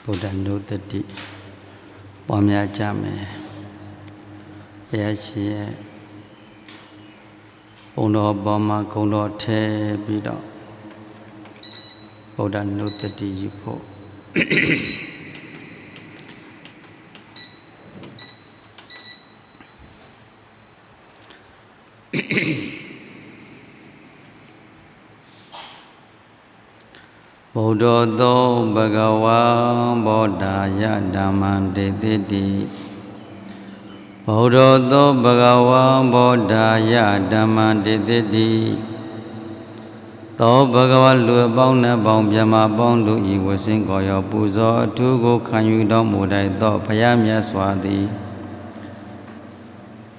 ဗုဒ္ဓနုတ္တိပွားများကြမယ်ဘုရားရှင်ရဲ့ဘုံတော်ပေါ်မှာဂုဏ်တော်ထဲပြီးတော့ဗုဒ္ဓနုတ္တိယူဖို့ဗုဒ္ဓသောဘဂဝါဘောဓာယဓမ္မံတေတိတိဗုဒ္ဓသောဘဂဝါဘောဓာယဓမ္မံတေတိတိသောဘဂဝါလူအပေါင်းနဲ့ပေါင်းမြတ်မပေါင်းတို့ဤဝဆင်းကိုရောပူဇော်အထူးကိုခံယူတော်မူတဲ့သောဘုရားမြတ်စွာသည်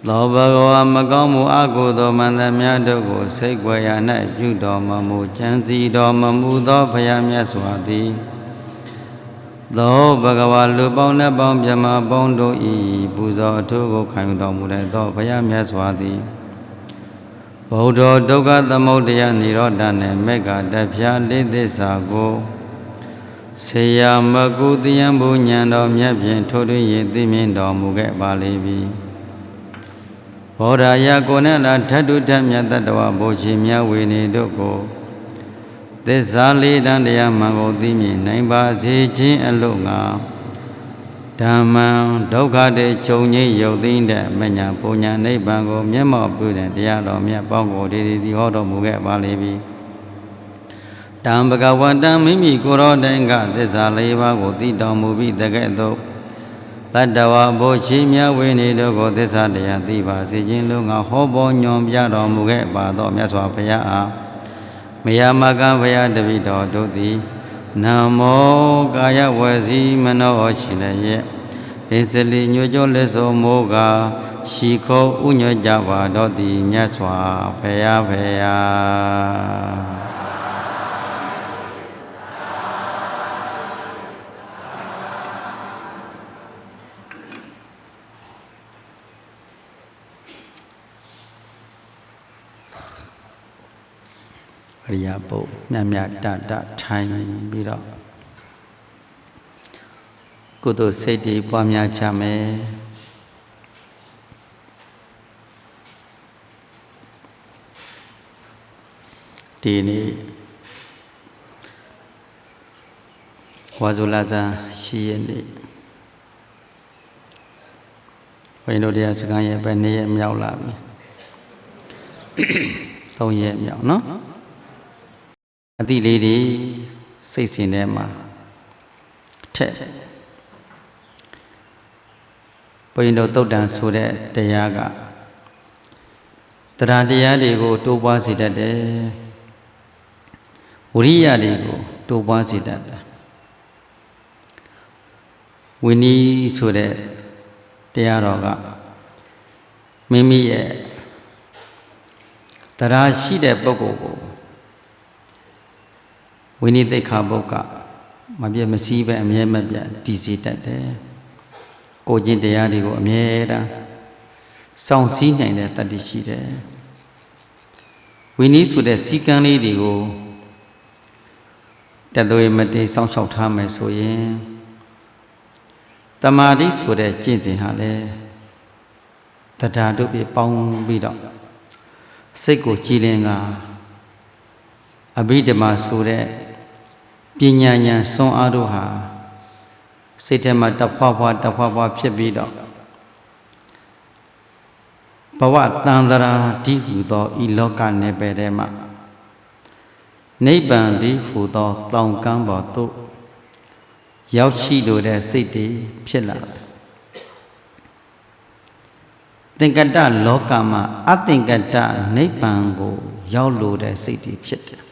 သောဘဂဝါမကောင်းမှုအကုသိုလ်မှန်သမျှတို့ကိုစိတ်ွယ်ရာ၌ပြုတော်မမူကြံစည်တော်မမူသောဘုရားမြတ်စွာသည်သောဘဂဝါလူပေါင်းနဲ့ပေါင်းမြတ်မပေါင်းတို့ဤပူဇော်အထူးကိုခံယူတော်မူတဲ့သောဘုရားမြတ်စွာသည်ဗုဒ္ဓဒုက္ခသမုဒယនិရောဓနှင့်မေဃတဖြာလေးသစ္စာကိုဆေယမကုတိယံဘုညံတော်မြတ်ဖြင့်ထိုးထွင်း၍သိမြင်တော်မူခဲ့ပါလေပြီဘောဓာယကိုနဲ့လာထတုထမြတ်တတဝဘိုရှိမြဝေနေတို့ကိုသစ္စာလေးတန်တရားမှန်ကိုသိမြင်နိုင်ပါစေခြင်းအလို့ငါဓမ္မံဒုက္ခတေချုပ်ငြိမ်းရုပ်သိမ်းတဲ့မညာပူညာနိဗ္ဗာန်ကိုမျက်မှောက်ပြုတဲ့တရားတော်မြတ်ပေါင်းကိုဒီဟောတော်မူခဲ့ပါလေပြီတံဘဂဝတံမိမိကိုယ်တော်တိုင်ကသစ္စာလေးပါးကိုသိတော်မူပြီးတကဲ့သို့တတဝဘိုရှိမြဝေနေတို့ကိုသစ္စာတရားသိပါစေခြင်းလို့ငါဟောပေါ်ညွန်ပြတော်မူခဲ့ပါသောမြတ်စွာဘုရားအားမယမကံဘုရားတပိတော်တို့သည်နမောကာယဝစီမနောရှင်လည်းရဲ့ဣဇလိညွတ်ကြောလက်စုံမိုးကရှိခိုးဥညွတ်ကြပါတော့သည်မြတ်စွာဘုရားဘုရားအရိယာပုတ်မြတ်မြတ်တတထိုင်ပြီးတော့ကုသိုလ်စိတ်တွေပွားများကြမယ်ဒီနေ့ဝါဇုလာဇာရှိရနေ့ဘုန်းကြီးတို့တရားစခန်းရဲ့ပဲ2ရက်မြောက်လာပြီ3ရက်မြောက်နော်အတိလေးတွေစိတ်စဉ်ထဲမှာထက်ဘုန်းကြီးတို့သုတ်တန်ဆိုတဲ့တရားကတရားတွေကိုတိုးပွားစေတတ်တယ်ဝိရိယတွေကိုတိုးပွားစေတတ်တယ်ဝိနည်းဆိုတဲ့တရားတော်ကမိမိရဲ့တရားရှိတဲ့ပုဂ္ဂိုလ်ကိုဝိနည်းသိက္ခာပုဒ်ကမပြတ်မစည်းပဲအမြဲမပြတ်တည်စေတတ်တယ်ကိုကျင့်တရားတွေကိုအမြဲတမ်းစောင့်စည်းနိုင်တဲ့တတ္တိရှိတယ်ဝိနည်းဆိုတဲ့စည်းကမ်းလေးတွေကိုတသွေမတေးစောင့်ရှောက်ထားမယ်ဆိုရင်တမာတိဆိုတဲ့ကျင့်စဉ်ဟာလေတရားတို့ပြပေါင်းပြီးတော့စိတ်ကိုကြည်လင်ကအဘိဓမ္မာဆိုတဲ့ပညာဉာဏ်စွမ်းအားတို့ဟာစိတ်ထဲမှာတဖွာဖွာဖြစ်ပြီးတော့ဘဝတန်ត្រာတိဟူသောဤလောကနယ်ပယ်ထဲမှာနိဗ္ဗာန်တိဟူသောတောင်ကမ်းပေါ်သို့ရောက်ရှိလိုတဲ့စိတ်တွေဖြစ်လာတယ်သင်္ကတလောကမှာအသင်္ကတနိဗ္ဗာန်ကိုရောက်လိုတဲ့စိတ်တွေဖြစ်တယ်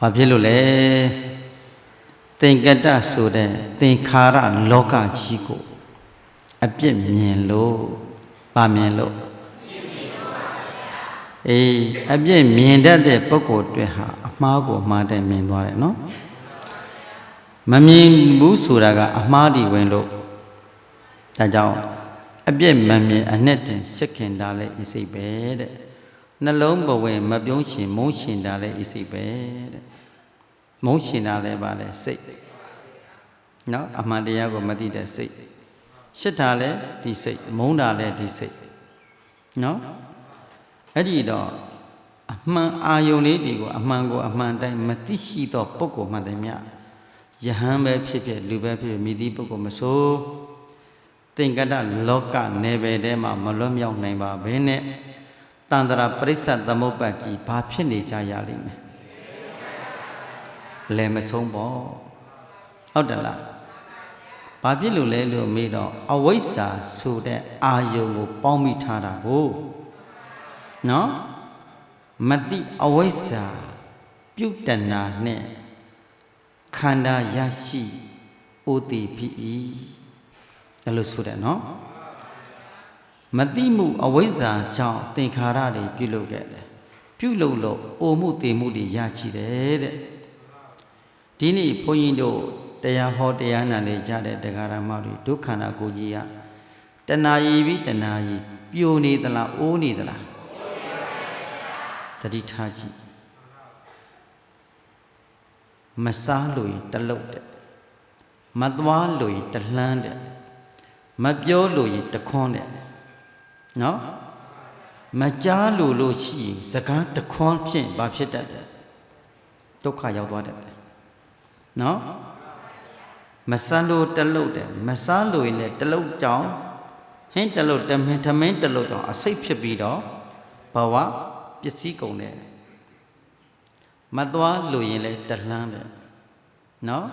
ဘာဖြစ်လို့လဲသင်္ကတဆိုတဲ့သင်္ခါရလောကကြီးကိုအပြစ်မြင်လို့ပါမြင်လို့အပြစ်မြင်တတ်တဲ့ပုဂ္ဂိုလ်တွေဟာအမှားကိုမှားတဲ့မြင်သွားတယ်နော်မမြင်ဘူးဆိုတာကအမှားဒီဝင်လို့ဒါကြောင့်အပြစ်မမြင်အနှစ်တင်ရှက်ခင်တာလဲဤစိတ်ပဲတဲ့နှလုံးဘဝင်မပြုံးရှင်မုန်းရှင်တာလဲဤစိတ်ပဲတဲ့မုန်းရှင်တာလဲပါလဲစိတ် နော်အမှန်တရားကိုမသိတဲ့စိတ်ရှစ်တာလည်းဒီစိတ်မုန်းတာလည်းဒီစိတ်နော်အဲ့ဒီတော့အမှန်အာယုန်လေးတွေကိုအမှန်ကိုအမှန်တိုင်းမသိရှိသောပုဂ္ဂိုလ်မှန်တယ်မြတ်ယဟန်ပဲဖြစ်ဖြစ်လူပဲဖြစ်ဖြစ်မိသည့်ပုဂ္ဂိုလ်မဆိုသင်္ကတလောကနယ်ပယ်ထဲမှာမလွတ်မြောက်နိုင်ပါဘဲနဲ့တန္တရာပရိစ္ဆသမုပ္ပတ်ကြီးဘာဖြစ်နေကြရလိမ့်မယ်လဲမဆုံးပေါ့ဟုတ်တယ်လားဘာဖြစ်လို့လဲလို့မေးတော့အဝိဇ္ဇာဆိုတဲ့အာယုံကိုပေါင်းမိထားတာကိုနော်မတိအဝိဇ္ဇာပြုတ်တနာနဲ့ခန္ဓာရရှိဥတိဖြစ်၏အဲ့လိုဆိုတယ်နော်မတိမှုအဝိဇ္ဇာကြောင့်သင်္ခါရတွေပြုလုပ်ခဲ့တယ်ပြုလုပ်လို့အိုမှုတည်မှုတွေရရှိတယ်တဲ့ဒီနေ့ဘုန်းကြီးတို့တရားဟောတရားနာနေကြတဲ့တရားဓမ္မတွေဒုက္ခနာကိုကြီးကတဏှာကြီးပြီးတဏှာကြီးပြိုနေသလားအိုးနေသလားတတိထားကြည့်မစားလို့ရင်တလုတ်တဲ့မသွားလို့ရင်တလှမ်းတဲ့မပြောလို့ရင်တခွန်းတဲ့နော်မကြားလို့ရှိရင်စကားတခွန်းဖြင့်ဘာဖြစ်တတ်တယ်ဒုက္ခရောက်သွားတတ်တယ်နော်မစမ်းလို့တလုတ်တယ်မစားလို့ရင်လည်းတလုတ်ကြောင့်ဟင်းတလုတ်တမင်းတလုတ်ကြောင့်အစိတ်ဖြစ်ပြီးတော့ဘဝပစ္စည်းကုန်တယ်မသွားလို့ရင်လည်းတလှမ်းတယ်နော်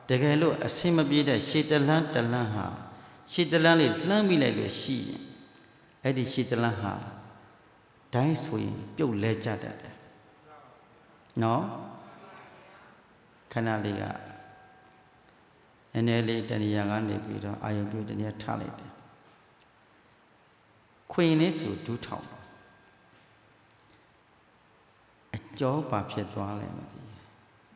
တကယ်လို့အစင်မပြေတဲ့ရှည်တလှမ်းဟာရှည်တလှမ်းလေးလှမ်းမိလိုက်လို့ရှိရင်အဲ့ဒီရှည်တလှမ်းဟာဒိုင်းဆိုရင်ပြုတ်လဲကြတတ်တယ်နော်ခဏလေးကနည်းနည်းလေးတဏှာကနေပြီးတော့အာယုံပြုတဏှာထားလိုက်တယ်ခွင်လေးဆိုဒူးထောင်အကျော်ပါဖြစ်သွားလဲမသိ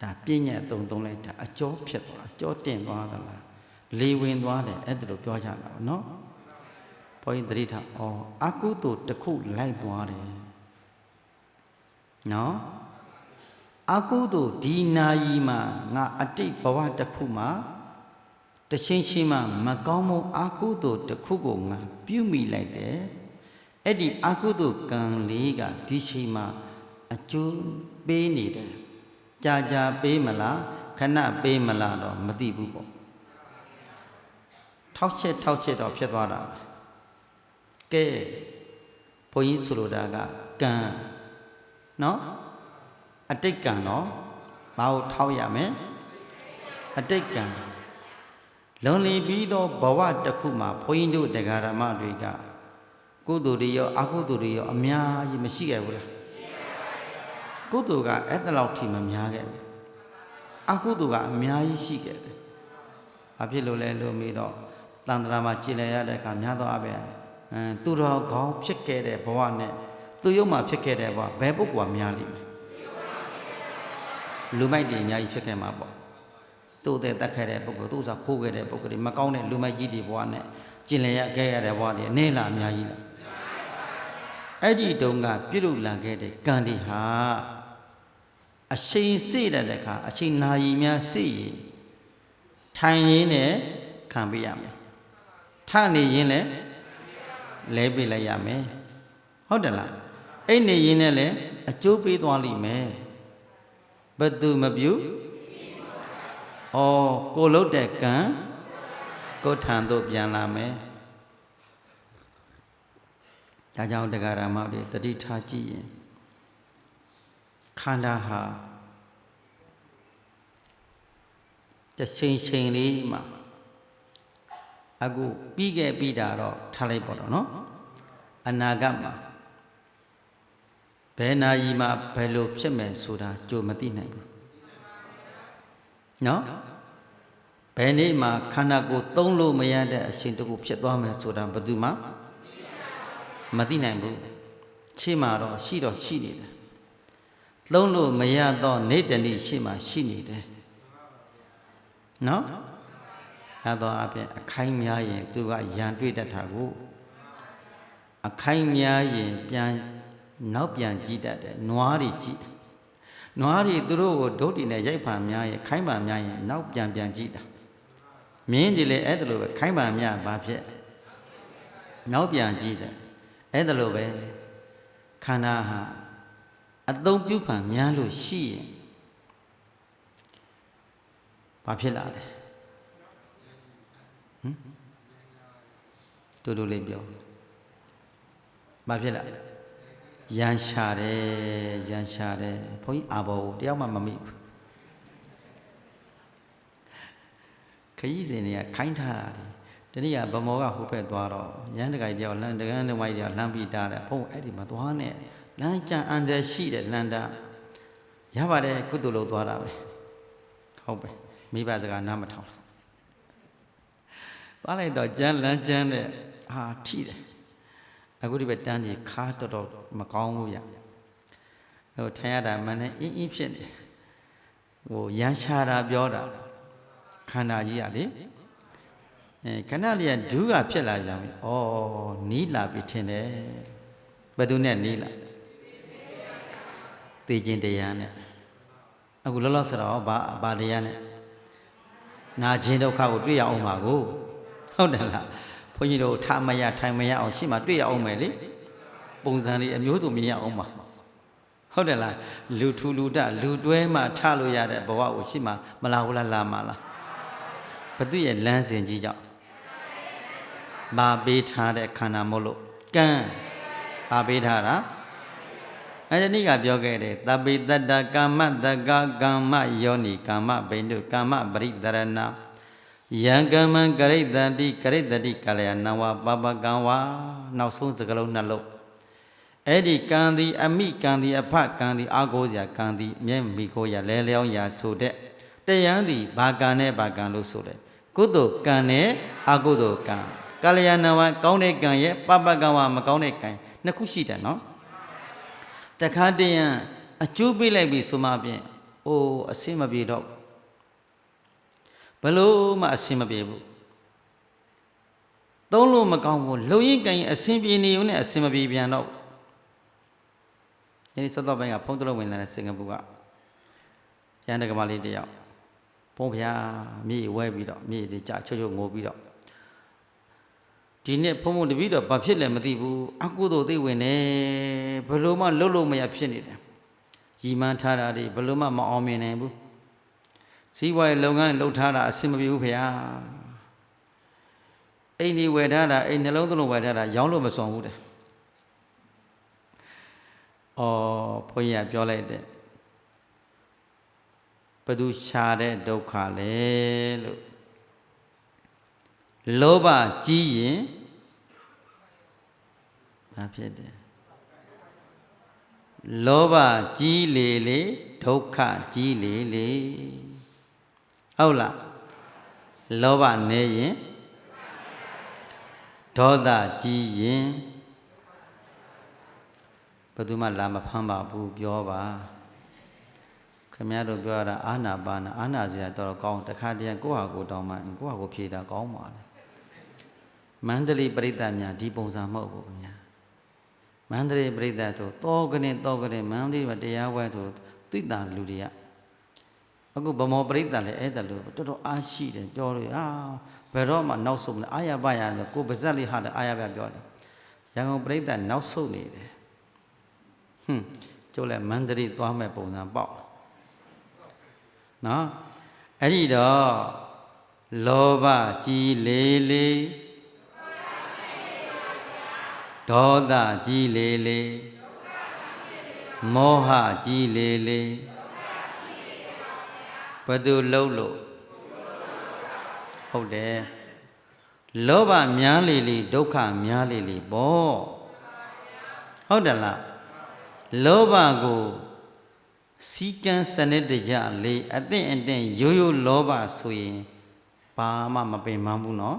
ဒါပြည့်ညက်သုံးလိုက်တာအကျော်ဖြစ်သွားအကျော်တင်သွားသလားလေဝင်သွားတယ်အဲ့ဒါလိုပြောကြတာနော်ဘုန်းကြီးသတိထားအကုသိုလ်တစ်ခုလိုက်သွားတယ်နော်အကုသိုလ်ဒီနာယီမှာငါအတိတ်ဘဝတစ်ခုမှာတချင်းချင်းမှမကောင်းမှုအကုသိုလ်တစ်ခုကိုငါပြုမိလိုက်တယ်အဲ့ဒီအကုသိုလ်ကံလေးကဒီချိန်မှာအကျိုးပေးနေတယ်ကြာပေးမလားခဏပေးမလားတော့မသိဘူးပေါ့ထောက်ချက်တော့ဖြစ်သွားတာကဲဘုန်းကြီးဆိုလိုတာကကံနော်အတိတ်ကံတော့ဘာကိုထောက်ရမလဲအတိတ်ကံလွန်လီပြီးတော့ဘဝတစ်ခုမှာဘုန်းကြီးတို့တရားဓမ္မတွေကကုသိုလ်တွေရောအကုသိုလ်တွေရောအများကြီးမရှိခဲ့ဘူးလားကုသိုလ်ကအဲ့တလောက်ထိမများခဲ့ဘူးအကုသိုလ်ကအများကြီးရှိခဲ့တယ်ဘာဖြစ်လို့လဲလို့မေးတော့တန်ត្រာမှာကြည်လည်ရတဲ့အခါများသောအားဖြင့်သူတော်ကောင်းဖြစ်ခဲ့တဲ့ဘဝနဲ့သူရုပ်မှာဖြစ်ခဲ့တဲ့ဘဝဘယ်ပုဂ္ဂိုလ်ကများလိမ့်မယ်လူမိုက်တွေအများကြီးဖြစ်ခဲ့မှာပေါ့သူ့တဲ့တတ်ခဲ့တဲ့ပုဂ္ဂိုလ်သူ့စားခိုးခဲ့တဲ့ပုဂ္ဂိုလ်တွေမကောင်းတဲ့လူမိုက်ကြီးတွေဘဝနဲ့ကျင်လည်ရခဲ့ရတဲ့ဘဝတွေအနေလာအများကြီးလားအဲ့ဒီတုန်းကပြုလုပ်လာခဲ့တဲ့ကံတွေဟာအချိန်စေ့တဲ့အခါအချိန်နာရီများစေ့ရင်ထိုင်ရင်းနဲ့ခံပေးရမယ်ထနေရင်းလည်းလဲပေးလိုက်ရမယ်ဟုတ်တယ်လားအဲ့နေရင်းနဲ့လည်းအကျိုးပေးသွားလိမ့်မယ်ဘယ်သူမပြုကိုလုတ်တဲ့ကံကိုထံသို့ပြန်လာမယ်ဒါကြောင့်တရားဓမ္မတွေတတိထားကြည့်ရင်ခန္ဓာဟာတချိန်လေးမှာအခုပြီးခဲ့ပြီးတာတော့ထားလိုက်ပါတော့နော်အနာဂတ်မှာဘယ်နာယီမှာဘယ်လိုဖြစ်မယ်ဆိုတာကြိုမသိနိုင်ဘူးနော်ဘယ်နေ့မှာခန္ဓာကိုယ်သုံးလို့မရတဲ့အချိန်တခုဖြစ်သွားမယ်ဆိုတာဘယ်သူမှမသိနိုင်ဘူးရှေ့မှာတော့ရှိနေတယ်သုံးလို့မရတော့နေ့တနေ့ရှေ့မှာရှိနေတယ်နော်ရတော့အပြင်အခိုင်းများရင်သူကရန်တွေ့တတ်တာကိုအခိုင်းများရင်နောက်ပြန်ကြည့်တတ်တယ်နွားတွေကြည့်နွားတွေသူတို့ကိုဒုတ်တီနဲ့ရိုက်ဖာများရင်ခိုင်းပါများရင်နောက်ပြန်ကြည့်တာ မြင်းဒီလေအဲ့ဒါလိုပဲခိုင်းပါမြဘာဖြစ်နောက်ပြန်ကြည့်တယ်အဲ့ဒါလိုပဲခန္ဓာဟာအသုံးပြုဖန်များလို့ရှိရင်ဘာဖြစ်လာလဲတူတူလေးပြောဘာဖြစ်လာရန်ရှာတယ်ဘုန်းကြီးအာဘောတယောက်မှမမိဘူးခရီးစဉ်တွေကခိုင်းထားတာတတိယဗမောကဟိုဘက်သွားတော့ရန်တကိုင်တယောက်လမ်းတကန်းတဝိုက်တယောက်လှမ်းပြီးတားတယ်ဘုန်းအဲ့ဒီမှာသွားနဲ့လမ်းကြံအန်တယ်ရှိတယ်လမ်းတာရပါတယ်ကုသိုလ်လို့သွားတာပဲဟုတ်ပဲမိဘစကားနားမထောင်သွားလိုက်တော့ကျန်းလမ်းကျန်းတဲ့ဟာထိတယ်အခုဒီဘက်တန်းကြီးခါတော်မကောင်းဘူးဗျဟိုထိုင်ရတာမှန်နဲ့အင်းဖြစ်နေဟိုရန်ရှာတာပြောတာခန္ဓာကြီးကလေခဏလေးကဒုကဖြစ်လာပြန်ပြီဩနီးလာပြီထင်တယ်ဘယ်သူနဲ့နီးလာသိခြင်းတရားနဲ့အခုလောလောဆယ်တော့ဘာတရားနဲ့နာခြင်းဒုက္ခကိုတွေ့ရအောင်ပါကိုဟုတ်တယ်လားဘုန်းကြီးတို့ထမရထိုင်မရအောင်ရှေ့မှာတွေ့ရအောင်မယ်လေပုံစံလေးအမျိုးစုံမြင်ရအောင်ပါဟုတ်တယ်လားလူထူလူတလူတွဲမှထလို့ရတဲ့ဘဝကိုရှေ့မှာမလာဘူးလားလာမလားဘသူရဲ့လမ်းစဉ်ကြီးကြောင့်ဘာပေးထားတဲ့ခန္ဓာမို့လို့ကံဘာပေးထားတာအဲ့ဒီနေ့ကပြောခဲ့တယ်သဗ္ဗေတ္တကာမတက္ကကာမယောနိကာမဘိန္ဒုကာမပရိတရဏယံကမံကရိတတိကာလယနဝပပကံဝါနောက်ဆုံးစကလုံးနှလုံးအဲ့ဒီကံသည်အမိကံသည်အဖကံသည်အာကိုးစရာကံသည်မြဲမိခိုးရလဲလျောင်းရာဆိုတဲ့တရားသည်ဘာကံနဲ့ဘာကံလို့ဆိုတယ်ကုသိုလ်ကံနဲ့အကုသိုလ်ကံကာလယနဝကောင်းတဲ့ကံရဲ့ပပကံဝါမကောင်းတဲ့ကံနှစ်ခုရှိတယ်နော်တခါတည်းရန်အကျိုးပေးလိုက်ပြီဆိုမှဖြင့်အိုးအစင်မပြေတော့ဘလို့မှအစင်မပြေဘူးသုံးလို့မကောင်းဘူးလုံရင်ကံရင်အစင်ပြေနေုံနဲ့အစင်မပြေပြန်တော့ဒီစောတော့ဘက်ကဖုန်းတလုံးဝင်လာတဲ့စင်ကာပူကရန်တကမာလေးတယောက်ဘုန်းဖျားမြေဝဲပြီးတော့မြေတွေကြာချုပ်ငိုပြီးတော့ဒီနေ့ဖုန်းတပည့်တော့ဘာဖြစ်လဲမသိဘူးအကုသိုလ်သိဝင်နေဘလို့မှလှုပ်လို့မရဖြစ်နေတယ်ရီမှန်းထားတာတွေဘလို့မှမအောင်မြင်နိုင်ဘူးစီးပွားရေးလုပ်ငန်းလုပ်ထားတာအဆင်မပြေဘူးဖေဟာအိမ်ကြီးဝယ်ထားတာအိမ်နှလုံးသွင်းဝယ်ထားတာရောင်းလို့မစွန်ဘူးတဲ့ဘုန်းကြီးကပြောလိုက်တဲ့ဘယ်သူရှာတဲ့ဒုက္ခလဲလို့လောဘကြီးရင်ဘာဖြစ်တယ်လောဘကြီးလေဒုက္ခကြီးလေဟုတ်လားလောဘနေရင်ဒေါသကြီးရင်ဘယ်သူမှလာမဖမ်းပါဘူးပြောပါခင်ဗျားတို့ပြောရတာအာနာပါနာအာနာစရာတော်ကောင်းတခါတည်းကိုယ့်ဟာကိုယ်တောင်းမှကိုယ့်ဟာကိုယ်ဖြေတာကောင်းပါလေမန္တလေးပရိသတ်များဒီပုံစံမဟုတ်ဘူးခင်ဗျာမန္တလေးပရိသတ်ဆိုတောကနေမန္တလေးမှာတရားဝဲဆိုသိတာလူတွေကအခုဗမောပရိသတ်လည်းအဲ့ဒါလို့တော်တော်အားရှိတယ်ပြောလို့ဘယ်တော့မှနောက်ဆုံးမလဲအာရပါရဆိုကိုပါဇက်လေးဟာလည်းအာရပါပြောတယ်ရန်ကုန်ပရိသတ်နောက်ဆုံးနေတယ်ကျိုးလဲမန္တလေးသွားမဲ့ပုံစံပေါ့နော်အဲ့ဒီတော့လောဘကြီးလေဒေါသကြီးလေမောဟကြီးလေဘယ်သူလုံးလို့ဟုတ်တယ်လောဘများလေဒုက္ခများလေပေါ့ဟုတ်တယ်လားလောဘကိုစီကံစနစ်တရလေအသင့်ရိုးလောဘဆိုရင်ဘာမှမပင်မဘူးနော်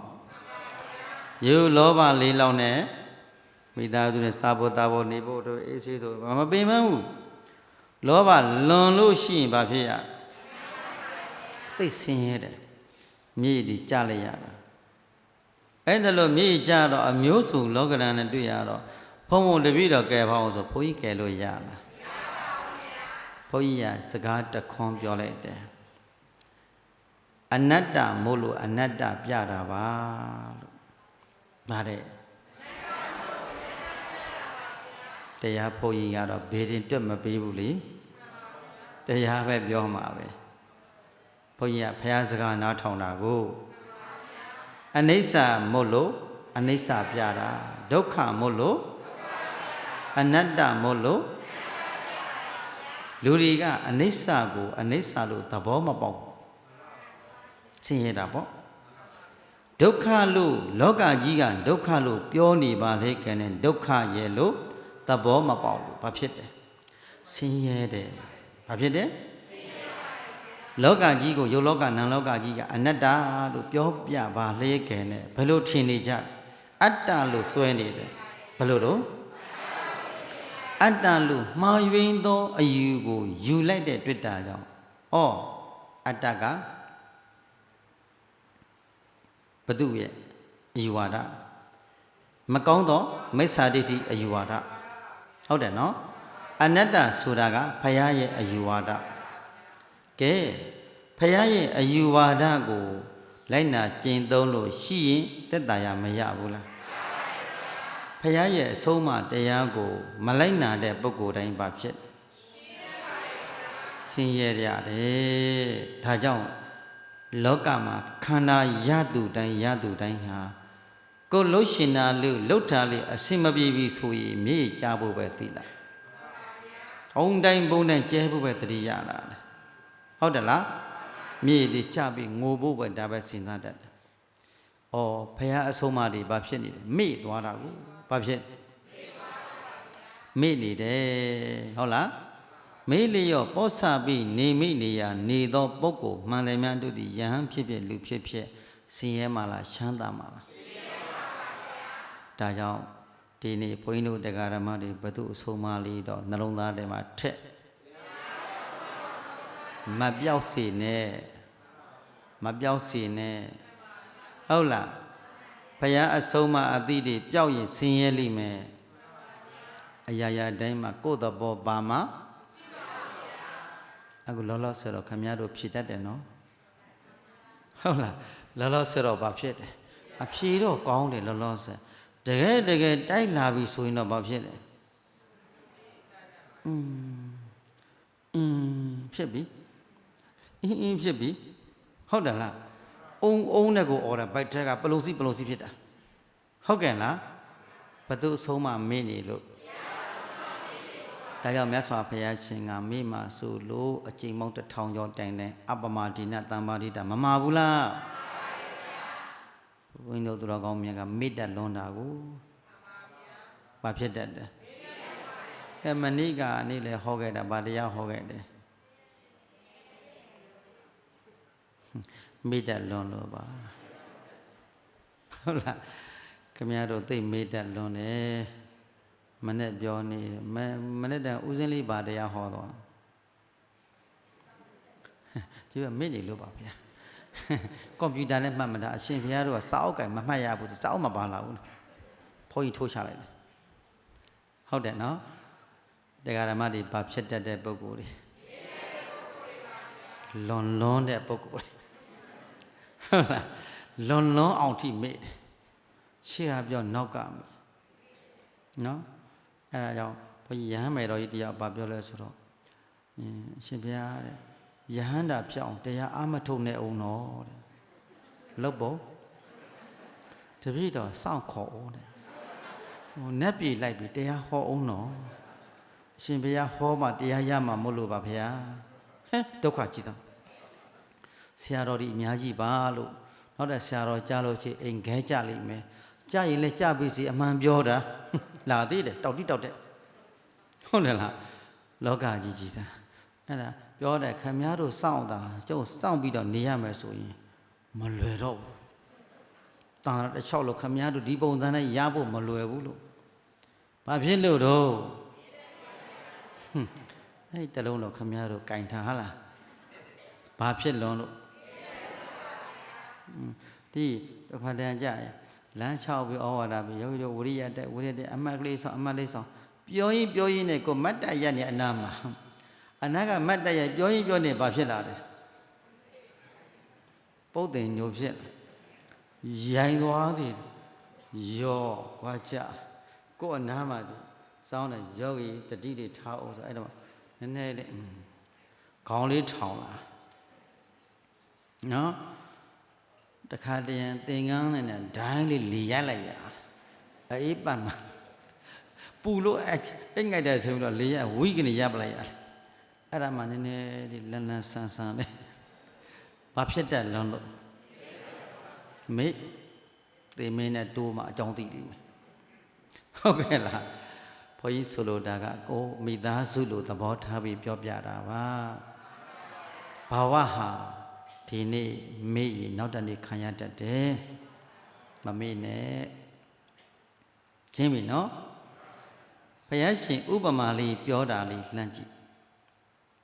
ရိုးလောဘလေးလောက်နဲ့မိသားစုနဲ့စားဖို့တာဖို့နေဖို့တို့အေးဆေးဆိုမပင်မဘူးလောဘလွန်လို့ရှိရင်ဘာဖြစ်ရသိဆင်းရဲတယ်မြေဒီကြလိုက်ရတာအဲ့ဒါလို့မြေကြတော့အမျိုးစုံလောကဓာတ်နဲ့တွေ့ရတော့ဘုံတပည့်တော်ကဲပါအောင်ဆိုဘုန်းကြီးကဲလို့ရလားဘုန်းကြီးကစကားတခွန်းပြောလိုက်တယ်အ နတ္တမို့လို့အနတ္တပြတာပါလို့ဗါတဲ့တရားဘုန်းကြီးကတော့ဘေးရင်တွက်မပေးဘူးလေတရားပဲပြောမှာပဲဘုန်းကြီးကဘုရားစကားနားထောင်တာကိုအနိစ္စမို့လို့အနိစ္စပြတာဒုက္ခမို့လို့အနတ္တမို့လို့လူတွေကအနိစ္စကိုအနိစ္စလို့သဘောမပေါက်ဆင်းရဲတာပေါ့ဒုက္ခလို့လောကကြီးကဒုက္ခလို့ပြောနေပါလေခင်ဗျဒုက္ခရဲ့လို့သဘောမပေါက်လို့ဘာဖြစ်တယ်ဆင်းရဲတယ်ဘာဖြစ်တယ်လောကကြီးကိုယုတ်လောကနံလောကကြီးကအနတ္တလို့ပြောပြပါလေခင်ဗျဘယ်လိုထင်နေကြအတ္တလို့စွဲနေတယ်ဘယ်လိုတော့အတ္တလို့မှားယွင်းသောအယူကိုယူလိုက်တဲ့တွေ့တာကြောင့်ဩအတ္တကဘု து ရဲ့အယူဝါဒမကောင်းသောမိစ္ဆာဒိဋ္ဌိအယူဝါဒဟုတ်တယ်နော်အနတ္တဆိုတာကဘုရားရဲ့အယူဝါဒကဲဘုရားရဲ့အယူဝါဒကိုလိုက်နာကျင့်သုံးလို့ရှိရင်သက်သာရမရဘူးလားဘုရားရဲ့အဆုံးအမတရားကိုမလိုက်နာတဲ့ပုဂ္ဂိုလ်တိုင်းပါဖြစ်ဆင်းရဲရတယ်ဒါကြောင့်လောကမှာခန္ဓာရသူတိုင်းဟာကိုလှုပ်ရှင်တာလို့လှုပ်တာလေအစင်မပြေပြီဆိုရင်မြေကြဖို့ပဲသိလားအုံတိုင်းပုံတိုင်းကျဲဖို့ပဲတတိရလာတယ်ဟုတ်တယ်လားမြေတွေကြပြီးငိုဖို့ပဲဒါပဲစဉ်းစားတတ်တယ်ဩဘုရားအဆုံးအမတွေဘာဖြစ်နေလဲမေ့သွားတာကိုဘာဖြစ်မေ့နေတယ်ဟုတ်လားမေ့လျော့ပောဆပြီးနေမိနေရနေသောပုဂ္ဂိုလ်မှန်တယ်များတို့သည်ယဟန်ဖြစ်ဖြစ်လူဖြစ်ဖြစ်ဆင်းရဲမှလားချမ်းသာမှလားဒါကြောင့်ဒီနေ့ဘုန်းကြီးတို့တရားဓမ္မတွေဘု து အဆုံးအမလေးတော့နှလုံးသားထဲမှာထက်မပြောက်စေနဲ့ဟုတ်လားဘုရားအဆုံးအမအသည့်တွေပျောက်ရင်ဆင်းရဲလိမ့်မယ်အရာရာတိုင်းမှာကိုယ်သဘောပါမှာအခုလောလောဆယ်တော့ခမည်းတော်ဖြေတတ်တယ်နော်ဟုတ်လားလောလောဆယ်တော့ဘာဖြစ်တယ်အဖြေတော့ကောင်းတယ်လောလောဆယ်တကယ်တိုက်လာပြီဆိုရင်တော့ဘာဖြစ်လဲဖြစ်ပြီဖြစ်ပြီဟုတ်တယ်လားအုံနဲ့ကိုအော်တာဘိုက်ထက်ကပလုံစီဖြစ်တာဟုတ်ကဲ့လားဘသူအဆုံးမမေ့နေလို့ဒါကြောင့်မြတ်စွာဘုရားရှင်ကမေ့မှဆိုလို့အကျိန်မောင်း1000ကျော်တိုင်တဲ့အပမဒိနတမ္ပါဒိတာမမှားဘူးလားဘုန်းကြီးတို့သူတော်ကောင်းမြတ်ကမေ့တတ်လွန်တာကိုဘာဖြစ်တတ်တယ်မနေ့ကနေ့လေဟောခဲ့တာဗာတရားဟောခဲ့တယ်မေ့တတ်လွန်လို့ပါဟုတ်လားခင်ဗျားတို့သိမေ့တတ်လွန်တယ်မနဲ့ပြောနေမနဲ့တန်ဦးစင်းလေးဗာတရားဟောတော့ကျိုးမေ့နေလို့ပါဗျာကွန်ပျူတာနဲ့မှတ်မတာအရှင်ဘုရားတို့ကစာအုပ်ကင်မမှတ်ရဘူးစာအုပ်မပါလာဘူးဘုန်းကြီးထိုးချလိုက်တယ်ဟုတ်တယ်နော်တရားဓမ္မတွေဘာဖြစ်တတ်တဲ့ပုဂ္ဂိုလ်တွေလွန်တဲ့ပုဂ္ဂိုလ်တွေဟုတ်လားလွန်အောင်ထိမေ့တယ်ရှေ့ကပြောနောက်ကမေ့နော်အဲ့ဒါကြောင့်ဘုန်းကြီးယဟန်မယ်တော်ကြီးတရားဘာပြောလဲဆိုတော့အရှင်ဘုရားတဲ့ယဟန္တာဖြစ်အောင်တရားအာမထုတ်နေအောင်တော့တဲ့လုပ်ဖို့တပည့်တော်စောင့်ခေါ်အောင်တဲ့နတ်ပြည်လိုက်ပြီးတရားဟောအောင်တော့အရှင်ဘုရားဟောမှတရားရမှာမဟုတ်လို့ပါဗျာဒုက္ခကြီးတော့ဆရာတော်ဒီအများကြီးပါလို့နောက်တဲ့ဆရာတော်ကြားလို့ချေအိမ်ခဲကြလိမ့်မယ်ကြားရင်လည်းကြားပြီစီအမှန်ပြောတာလာသေးတယ်တောက်တဲ့ဟုတ်တယ်လားလောကကြီးစားအဲ့ဒါပြောတယ်ခင်ဗျားတို့စောင့်တာကျုပ်စောင့်ပြီးတော့နေရမယ်ဆိုရင်မလွယ်တော့ဘူးတာတစ်ချောက်လို့ခင်ဗျားတို့ဒီပုံစံနဲ့ရဖို့မလွယ်ဘူးလို့ဘာဖြစ်လို့တော့အဲ့တလုံးတော့ခင်ဗျားတို့ကင်ထားဟာလားဘာဖြစ်လွန်လို့ဒီဖတ်တယ်ကြရလမ်း6ပြီးဩဝါဒပြီးယောဂီတို့ဝိရိယတဲ့အမှတ်ကလေးဆောင်ပြောရင်နဲ့ကိုမတ်တရရက်နဲ့အနာမှာအနာကမတ်တရပြောရင်နေဘာဖြစ်လာလဲပ ပုတ်တင်ညိုဖြစ်ရိုင်းသွားသည်ရောကွာကြကို့အနားမှာစောင်းတဲ့ယောဂီတတိတွေထားအောင်ဆိုအဲ့တော့နည်းနည်းလေးခေါင်းလေးထောင်လာနော်တခါတည်းသင်္ကန်းနဲ့ဒိုင်းလေးလီရိုက်လိုက်ရအေးပတ်မှာပူလို့အဲ့ငိုက်တဲ့ဆိုပြီးတော့လေရဝိကနေရပ်ပလိုက်ရတယ်အဲ့ဒါမှနည်းနည်းလေးလန်းလန်းဆန်းဆန်းလေးဘာဖြစ်တတ်လွန်းလို့မေ့သေမင်းနဲ့တိုးမှအကြောင်းသိတယ်ဟုတ်ကဲ့လားဘုန်းကြီးဆိုလိုတာကကိုမိသားစုလိုသဘောထားပြီးပြောပြတာပါဘာဝဟာဒီနေ့မေ့ရင်နောက်တနေ့ခံရတတ်တယ်မမေ့နဲ့ချင်းပြီနော်ဘုရားရှင်ဥပမာလေးပြောတာလေးလှမ်းကြည့်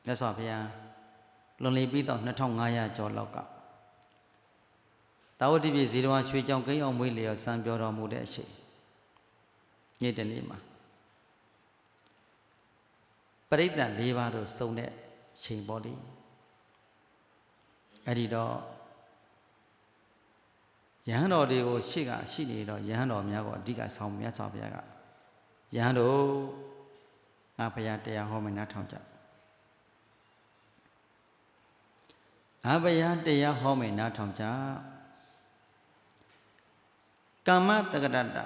မြတ်စွာဘုရားလွန်လေပြီးတော့2500ကျော်လောက်ကတာဝတိပြည်ဇေတဝန်ရွှေကြောင်ကိန်းအောင်မွေးလျော်စံပြောတော်မူတဲ့အချိန်ညစ်တဲ့နေ့မှာပရိသတ်၄ပါးတို့စုံတဲ့ချိန်ပေါ်လေအဲ့ဒီတော့ယဟန်တော်တွေကိုရှေ့ကရှိနေတော့ယဟန်တော်များကိုအဓိကဆောင်မြတ်စွာဘုရားကယဟန်တို့ငါဘုရားတရားဟောမယ်နားထောင်ကြငါဘုရားတရားဟောမယ်နားထောင်ကြကမ္မတက္ကရတ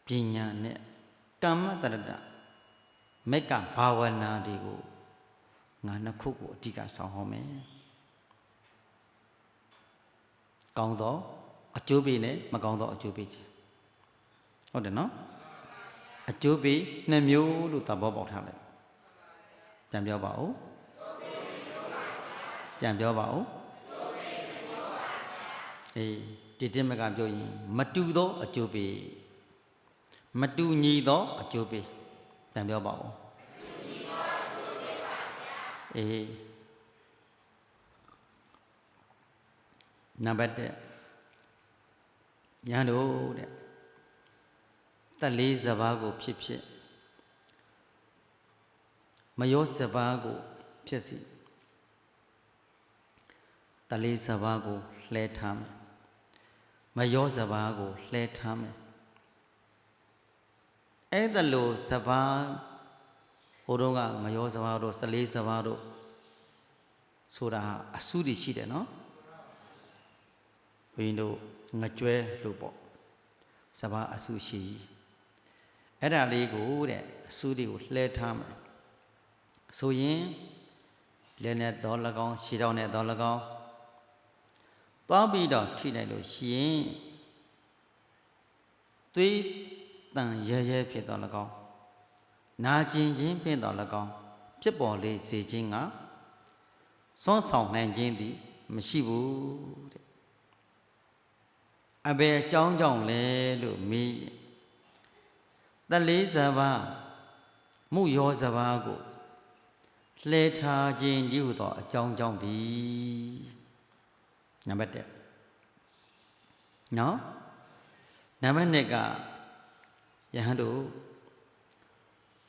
ပညာနဲ့ကမ္မတက္ကရတမေကဘာဝနာတွေကိုငါနှစ်ခုကိုအဓိကဆောင်ဟောမယ်ကောင်းသောအကျိုးပေးနဲ့မကောင်းသောအကျိုးပေးခြင်းဟုတ်တယ်နော်အကျိုးပေးနှစ်မျိုးလို့သဘောပေါက်ထားလိုက်ပြန်ပြောပါဦးပြန်ပြောပါဦးအေးဒီတိမကပြောရင်မတူသောအကျိုးပေးမတူညီသောအကျိုးပေးပြန်ပြောပါဦးအေးနံပါတ်1ညာတို့တဲ့တက်လေးစဘာကိုဖြစ်ဖြစ်မယောစဘာကိုဖြစ်စီတက်လေးစဘာကိုလှဲထားမယ်မယောစဘာကိုလှဲထားမယ်အဲ့ဒါလို့စဘာဟိုတော့ကမယောစဘာတို့14စဘာတို့ဆိုတာအစုတွေရှိတယ်နော်ဘုရင်တို့ငကြွဲလို့ပေါ့စဘာအစုရှိအဲ့ဒါလေးကိုတဲ့အစုတွေကိုလှဲထားမယ်ဆိုရင်လက်နဲ့တော်၎င်းခြေထောက်နဲ့တော်၎င်းသွားပြီးတော့ထိလိုက်လို့ရှိရင်သွေးတန်ရဲရဲဖြစ်တော်၎င်းနာကျင်ခြင်းဖြစ်တော်၎င်းဖြစ်ပေါ်လေစေခြင်းကစွန့်ဆောင်နိုင်ခြင်းသည်မရှိဘူးတဲ့အဘယ်အကြောင်းကြောင့်လဲလို့မေးတက်လေးစဘာမုယောစဘာကိုလှဲထားခြင်းယူသောအကြောင်းကြောင့်ဒီနံပါတ်1နော်နံပါတ်2ကယဟန်တို့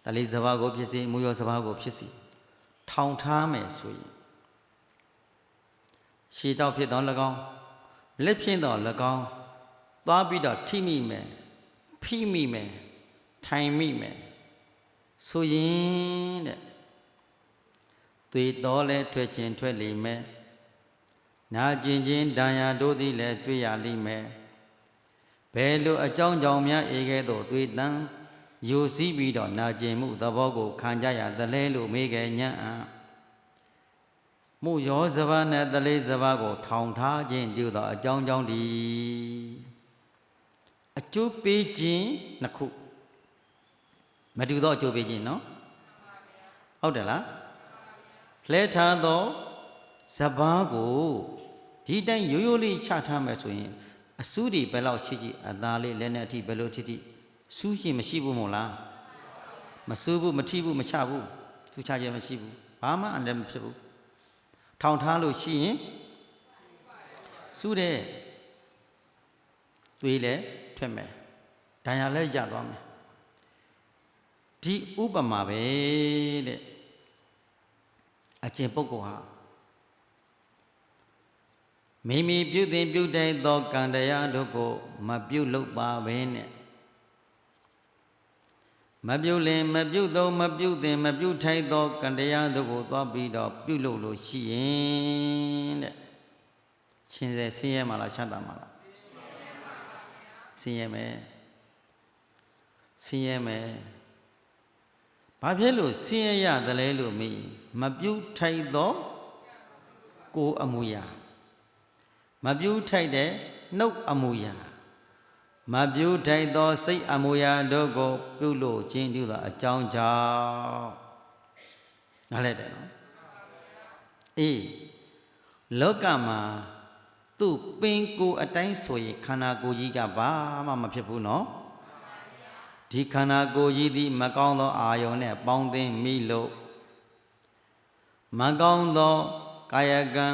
တက်လေးစဘာကိုဖြစ်စီမုယောစဘာကိုဖြစ်စီထောင်ထားမယ်ဆိုရင်ရှည်တော့ဖြစ်တော့၎င်းလက်ဖြင့်တော့၎င်းသွားပြီးတော့ထိမိမယ်ဖိမိမယ်ထိုင်မိမယ်ဆိုရင်တဲ့သွေတော်လဲထွက်ခြင်းထွက်လိမ့်မယ်နာကျင်ခြင်းဒဏ်ရာတို့သည်လည်းတွေ့ရလိမ့်မယ်ဘယ်လိုအကြောင်းကြောင့်များဧကဲ့သို့သွေတန်ယူစည်းပြီးတော့နာကျင်မှုသဘောကိုခံကြရသလဲလို့မေးခဲ့ညံ့မှုရောစဘာနဲ့တလေးစဘာကိုထောင်ထားခြင်းပြုသောအကြောင်းကြောင့်ဒီအကျိုးပေးခြင်းနှစ်ခုမတူသောအကျိုးပေးခြင်းနော်ဟုတ်တယ်လားလှဲထားသောစဘာကိုဒီတိုင်းရိုးရိုးလေးချထားမယ်ဆိုရင်အစူးတွေဘယ်လောက်ရှိကြည့်အသားလေးလက်နဲ့အထိဘယ်လိုထိထိစူးရှိမရှိဘူးမို့လားမစူးဘူးမထိဘူးမချဘူးစူးချခြင်းမရှိဘူးဘာမှအန္တရာယ်မဖြစ်ဘူးထောင်ထားလို့ရှိရင်စူးတဲ့သွေးလည်းထွက်မယ်ဒဏ်ရာလည်းရသွားမယ်ဒီဥပမာပဲတဲ့အကျင့်ပုဂ္ဂိုလ်ဟာ မိမိပြုသည်ပြုတိုက်သောကံတရားတို့ကိုမပြုလုပ်ပါဘဲနဲ့မပြုလင်မပြုသောမပြုသင်မပြုထိုက်သောကံတရားတို့ကိုသွားပြီးတော့ပြုလုပ်လို့ရှိရင်တဲ့ရှင်ဆင်းရဲမှာလားချမ်းသာမှာလားဆင်းရဲမယ်ဆင်းရဲမယ်ဘာဖြစ်လို့ဆင်းရဲရတယ်လဲလို့မေးမပြုထိုက်သောကိုယ်အမူအရာမပြုထိုက်တဲ့နှုတ်အမူအရာမပြုထိုက်သောစိတ်အမူအရာတို့ကိုပြုလို့ခြင်းပြုသောအကြောင်းကြောင့်နားလည်တယ်နော်အေးလောကမှာသူ့ပင်ကိုယ်အတိုင်းဆိုရင်ခန္ဓာကိုယ်ကြီးကဘာမှမဖြစ်ဘူးနော်ဒီခန္ဓာကိုယ်ကြီးသည်မကောင်းသောအာယုန်နဲ့ပေါင်းသင်းမိလို့မကောင်းသောကာယကံ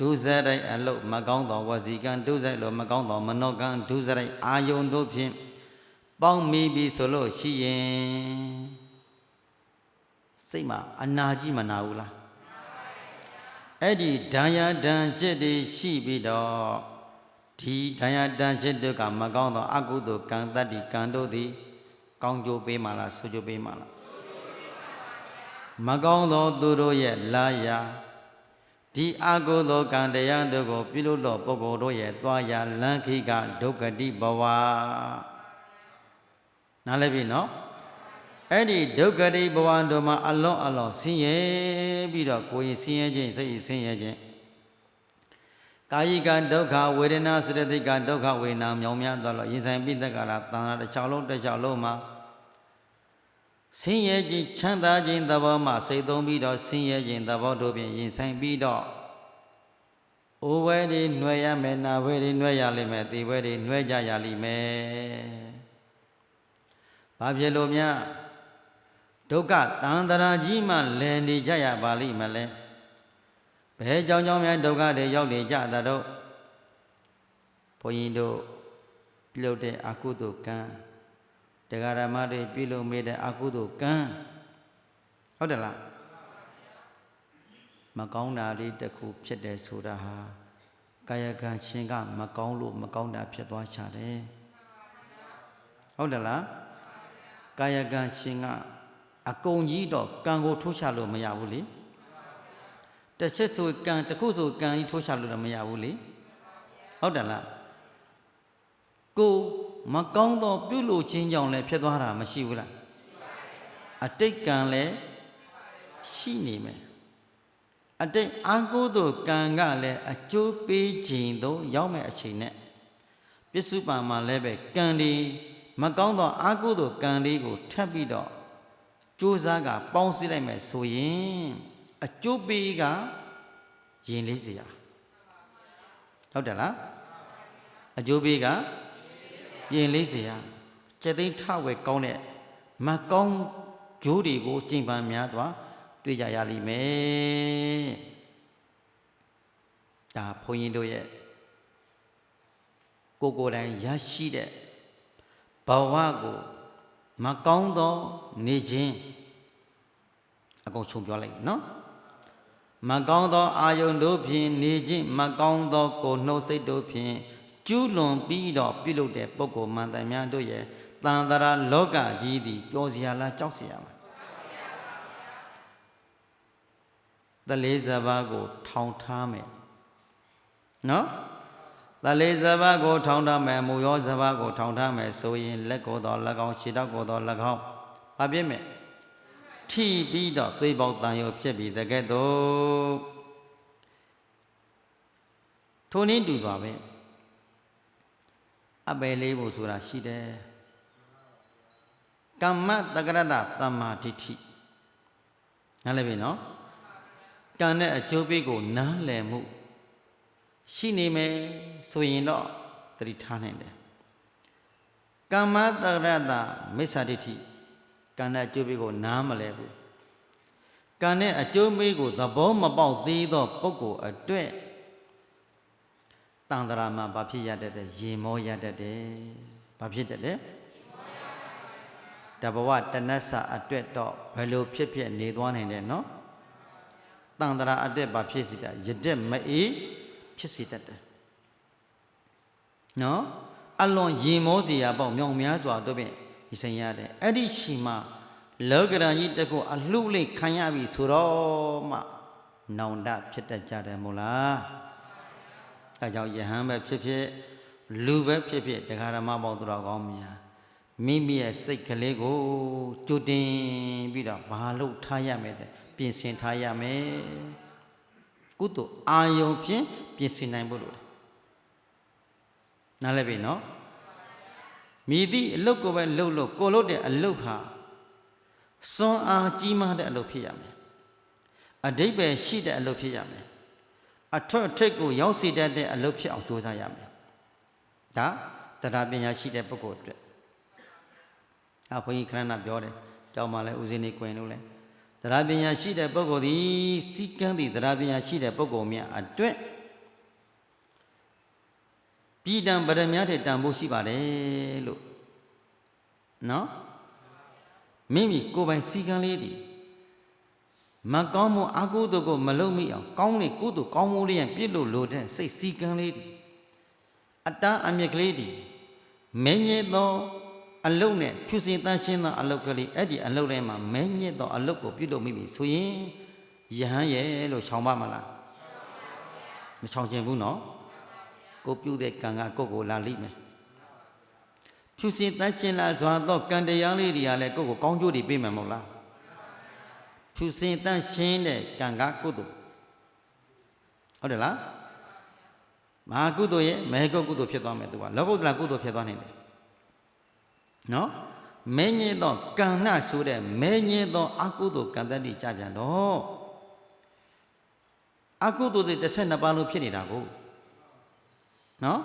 ဒုစရိုက်အလုတ်မကောင်းသောဝစီကံဒုစရိုက်လို့မကောင်းသောမနောကံဒုစရိုက်အာယုန်တို့ဖြင့်ပေါင်းမိပြီဆိုလို့ရှိရင်စိတ်မှာအနာကြီးမနာဘူးလားအဲ့ဒီဒဏ်ရာဒဏ်ချက်တွေရှိပြီးတော့ဒီဒဏ်ရာဒဏ်ချက်တို့ကမကောင်းသောအကုသိုလ်ကံတတ္တိကံတို့သည်ကောင်းကျိုးပေးမှာလားဆိုးကျိုးပေးမှာလားမကောင်းသောသူတို့ရဲ့လာယာဒီအကုသိုလ်ကံတရားတို့ကိုပြုလို့သောပုဂ္ဂိုလ်တို့ရဲ့သွားရလန်းခိကဒုက္ခတိဘဝနားလည်ပြီနော်အဲ့ဒီဒုက္ခတိဘဝတို့မှာအလွန်ဆင်းရဲပြီးတော့ကိုယ်ရင်ဆင်းရဲခြင်းစိတ်ဆင်းရဲခြင်းကာယကဒုက္ခဝေဒနာစရတိကဒုက္ခဝေဒနာမြောင်များသွားလို့ရင်ဆိုင်ပြီးတက္ကရာတန်ခါတစ်ချောင်းလုံးမှာဆင်းရဲခြင်းချမ်းသာခြင်းသဘောမှာစိတ်သုံးပြီးတော့ဆင်းရဲခြင်းသဘောတို့ဖြင့်ရင်ဆိုင်ပြီးတော့အိုဝဲတွေနှွဲရမယ်နာဝဲတွေနှွဲရလိမ့်မယ်သေဝဲတွေနှွဲကြရလိမ့်မယ်ဘာဖြစ်လို့များဒုက္ခတန်တရာကြီးမှလည်နေကြရပါလိမ့်မလဲဘယ်ကြောင့်များဒုက္ခတွေရောက်နေကြတာတော့ဘုန်းကြီးတို့ပြုလုပ်တဲ့အကုသိုလ်ကံတရားဓမ္မတွေပြုလုပ်မိတဲ့အကုသိုလ်ကံဟုတ်တယ်လားမကောင်းတာလေးတစ်ခုဖြစ်တယ်ဆိုတာဟာကာယကံရှင်ကမကောင်းလို့မကောင်းတာဖြစ်သွားချတယ်ဟုတ်တယ်လားကာယကံရှင်ကအကုန်ကြီးတော့ကံကိုထိုးချလို့မရဘူးလေတစ်ချက်ဆိုကံတစ်ခုဆိုကံကြီးထိုးချလို့တော့မရဘူးလေဟုတ်တယ်လားကိုမကောင်းသောပြုလို့ခြင်းကြောင့်လည်းဖြစ်သွားတာမရှိဘူးလားအတိတ်ကံလည်းရှိနေမယ်အတိတ်အာဟုသောကံကလည်းအကျိုးပေးခြင်းသို့ရောက်မဲ့အချိန်နဲ့ပစ္စုပန်မှာလည်းပဲကံဒီမကောင်းသောအာဟုသောကံလေးကိုထပ်ပြီးတော့ကြိုးစားကပေါင်းစည်းလိုက်မယ်ဆိုရင်အကျိုးပေးကရင်လေးစရာဟုတ်တယ်လားအကျိုးပေးကရင်လေးစရာကျက်သိန်းထဝဲကောင်းတဲ့မကောင်းဂျိုးတွေကိုကျင့်ပန်းများစွာတွေ့ကြရလိမ့်မယ်ဒါဘုန်းကြီးတို့ရဲ့ကိုယ်တိုင်ရရှိတဲ့ဘဝကိုမကောင်းသောနေခြင်းအကုန်ချုပ်ပြောလိုက်နော်မကောင်းသောအာယုန်တို့ဖြင့်နေခြင်းမကောင်းသောကိုယ်နှုတ်စိတ်တို့ဖြင့်ကျူးလွန်ပြီးတော့ပြုလုပ်တဲ့ပုဂ္ဂိုလ်မှန်တယ်များတို့ရဲ့တန်တရာလောကကြီးသည်ပျော်စရာလားကြောက်စရာလားတလေးစပါးကိုထောင်ထားမယ်နော်တလေးစပါးကိုထောင်ထားမယ်မူရောစပါးကိုထောင်ထားမယ်ဆိုရင်လက်ကိုယ်တော်၎င်းခြေထောက်ကိုယ်တော်၎င်းဘာဖြစ်မယ်ထိပြီးတော့သိပေါက်တန်ရုံဖြစ်ပြီးတကဲ့သို့ထိုနည်းတူပါပဲအပယ်လေးဖို့ဆိုတာရှိတယ်ကမ္မတက္ကရတသမ္မာဒိဋ္ဌိနားလည်ပြီနော်ကံနဲ့အကျိုးပေးကိုနားလည်မှုရှိနေမယ်ဆိုရင်တော့သတိထားနိုင်တယ်ကမ္မတက္ကရတမိစ္ဆာဒိဋ္ဌိကံနဲ့အကျိုးပေးကိုနားမလဲဘူးကံနဲ့အကျိုးပေးကိုသဘောမပေါက်သေးသောပုဂ္ဂိုလ်အတွက်တန်တရာမှာဘာဖြစ်ရတတ်တယ်ရေမောရတတ်တယ်ဘာဖြစ်တတ်တယ်တဘဝတဏ္ဍအတွက်တော့ဘယ်လိုဖြစ်နေသွားနိုင်တယ်နော်တန်တရာအတွက်ဘာဖြစ်စီတာရတက်မအေး ဖြစ်စေတတ်တယ်နော်အလွန်ရင်မောစရာပေါ့မြောင်များစွာတို့ဖြင့်ဒီဆိုင်ရတယ်အဲ့ဒီရှိမှလောကရန်ကြီးတကူအလှလေးခံရပြီဆိုတော့မှနောင်တဖြစ်တတ်ကြတယ်မို့လားအဲကြောင့်ယဟန်ပဲဖြစ်ဖြစ်လူပဲဖြစ်ဖြစ်တရားဓမ္မပေါင်းသူတော်ကောင်းများမိမိရဲ့စိတ်ကလေးကိုကြိုတင်ပြီးတော့ဘာလို့ထားရမယ်တဲ့ပြင်ဆင်ထားရမယ်ကုသိုလ်အာယုံဖြင့်ပြင်ဆင်နိုင်ဖို့လို့နားလည်ပြီနော်မိသည့်အလုတ်ကိုပဲလှုပ်လို့ကိုလို့တဲ့အလုတ်ဟာစွမ်းအားကြီးမားတဲ့အလုပ်ဖြစ်ရမယ်အဓိပ္ပာယ်ရှိတဲ့အလုပ်ဖြစ်ရမယ်အထွတ်ထိပ်ကိုရောက်စေတတ်တဲ့အလုပ်ဖြစ်အောင်ကြိုးစားရမယ်ဒါတရားပညာရှိတဲ့ပုဂ္ဂိုလ်အတွက်ဘုန်းကြီးခဏပြောတယ်ကြောင်းမှလည်းဦးဇင်းနေကွင်လို့လဲတရားပညာရှိတဲ့ပုဂ္ဂိုလ်သည်စီကံသည့်တရားပညာရှိတဲ့ပုဂ္ဂိုလ်များအတွက်ပြည်တံပရမများတဲ့တန်ဖို့ရှိပါတယ်လို့နော်မိမိကိုယ်ပိုင်စီကံလေးတွေမကောင်းမှုအကုသိုလ်ကိုမလုပ်မိအောင်ကောင်းတဲ့ကုသိုလ်ကောင်းမှုလေးရပြည့်လို့လိုတဲ့စိတ်စီကံလေးတွေအတန်းအမြက်ကလေးတွေမင်းညစ်သောအလုတ်နဲ့ဖြူစင်တန်းရှင်းသောအလုတ်ကလေးအဲ့ဒီအလုတ်ထဲမှာမင်းညစ်သောအလုတ်ကိုပြုလုပ်မိပြီဆိုရင်ယဟန်ရဲ့လို့ခြောင်ပါမလားမခြောင်ချင်ဘူးနော်ကိုပြုတဲ့ကံကကိုလာလိမ့်မယ်ဖြူစင်တန်းရှင်းလာစွာသောကံတရားလေးတွေကလည်းကိုကောင်းကျိုးတွေပေးမယ်မဟုတ်လားဖြူစင်တန်းရှင်းတဲ့ကံကကုသိုလ်ဟုတ်တယ်လားမဟာကုသိုလ်ရဲ့မေဃကုသိုလ်ဖြစ်သွားမယ်သူကလောကုတ္တရာကုသိုလ်ဖြစ်သွားနိုင်တယ်နော်မဲညင်းသောကံဏဆိုတဲ့မဲညင်းသောအကုသိုလ်ကံတတ္တိကြပြန်တော့အကုသိုလ်စိတ်12ပါးလို့ဖြစ်နေတာကိုနော်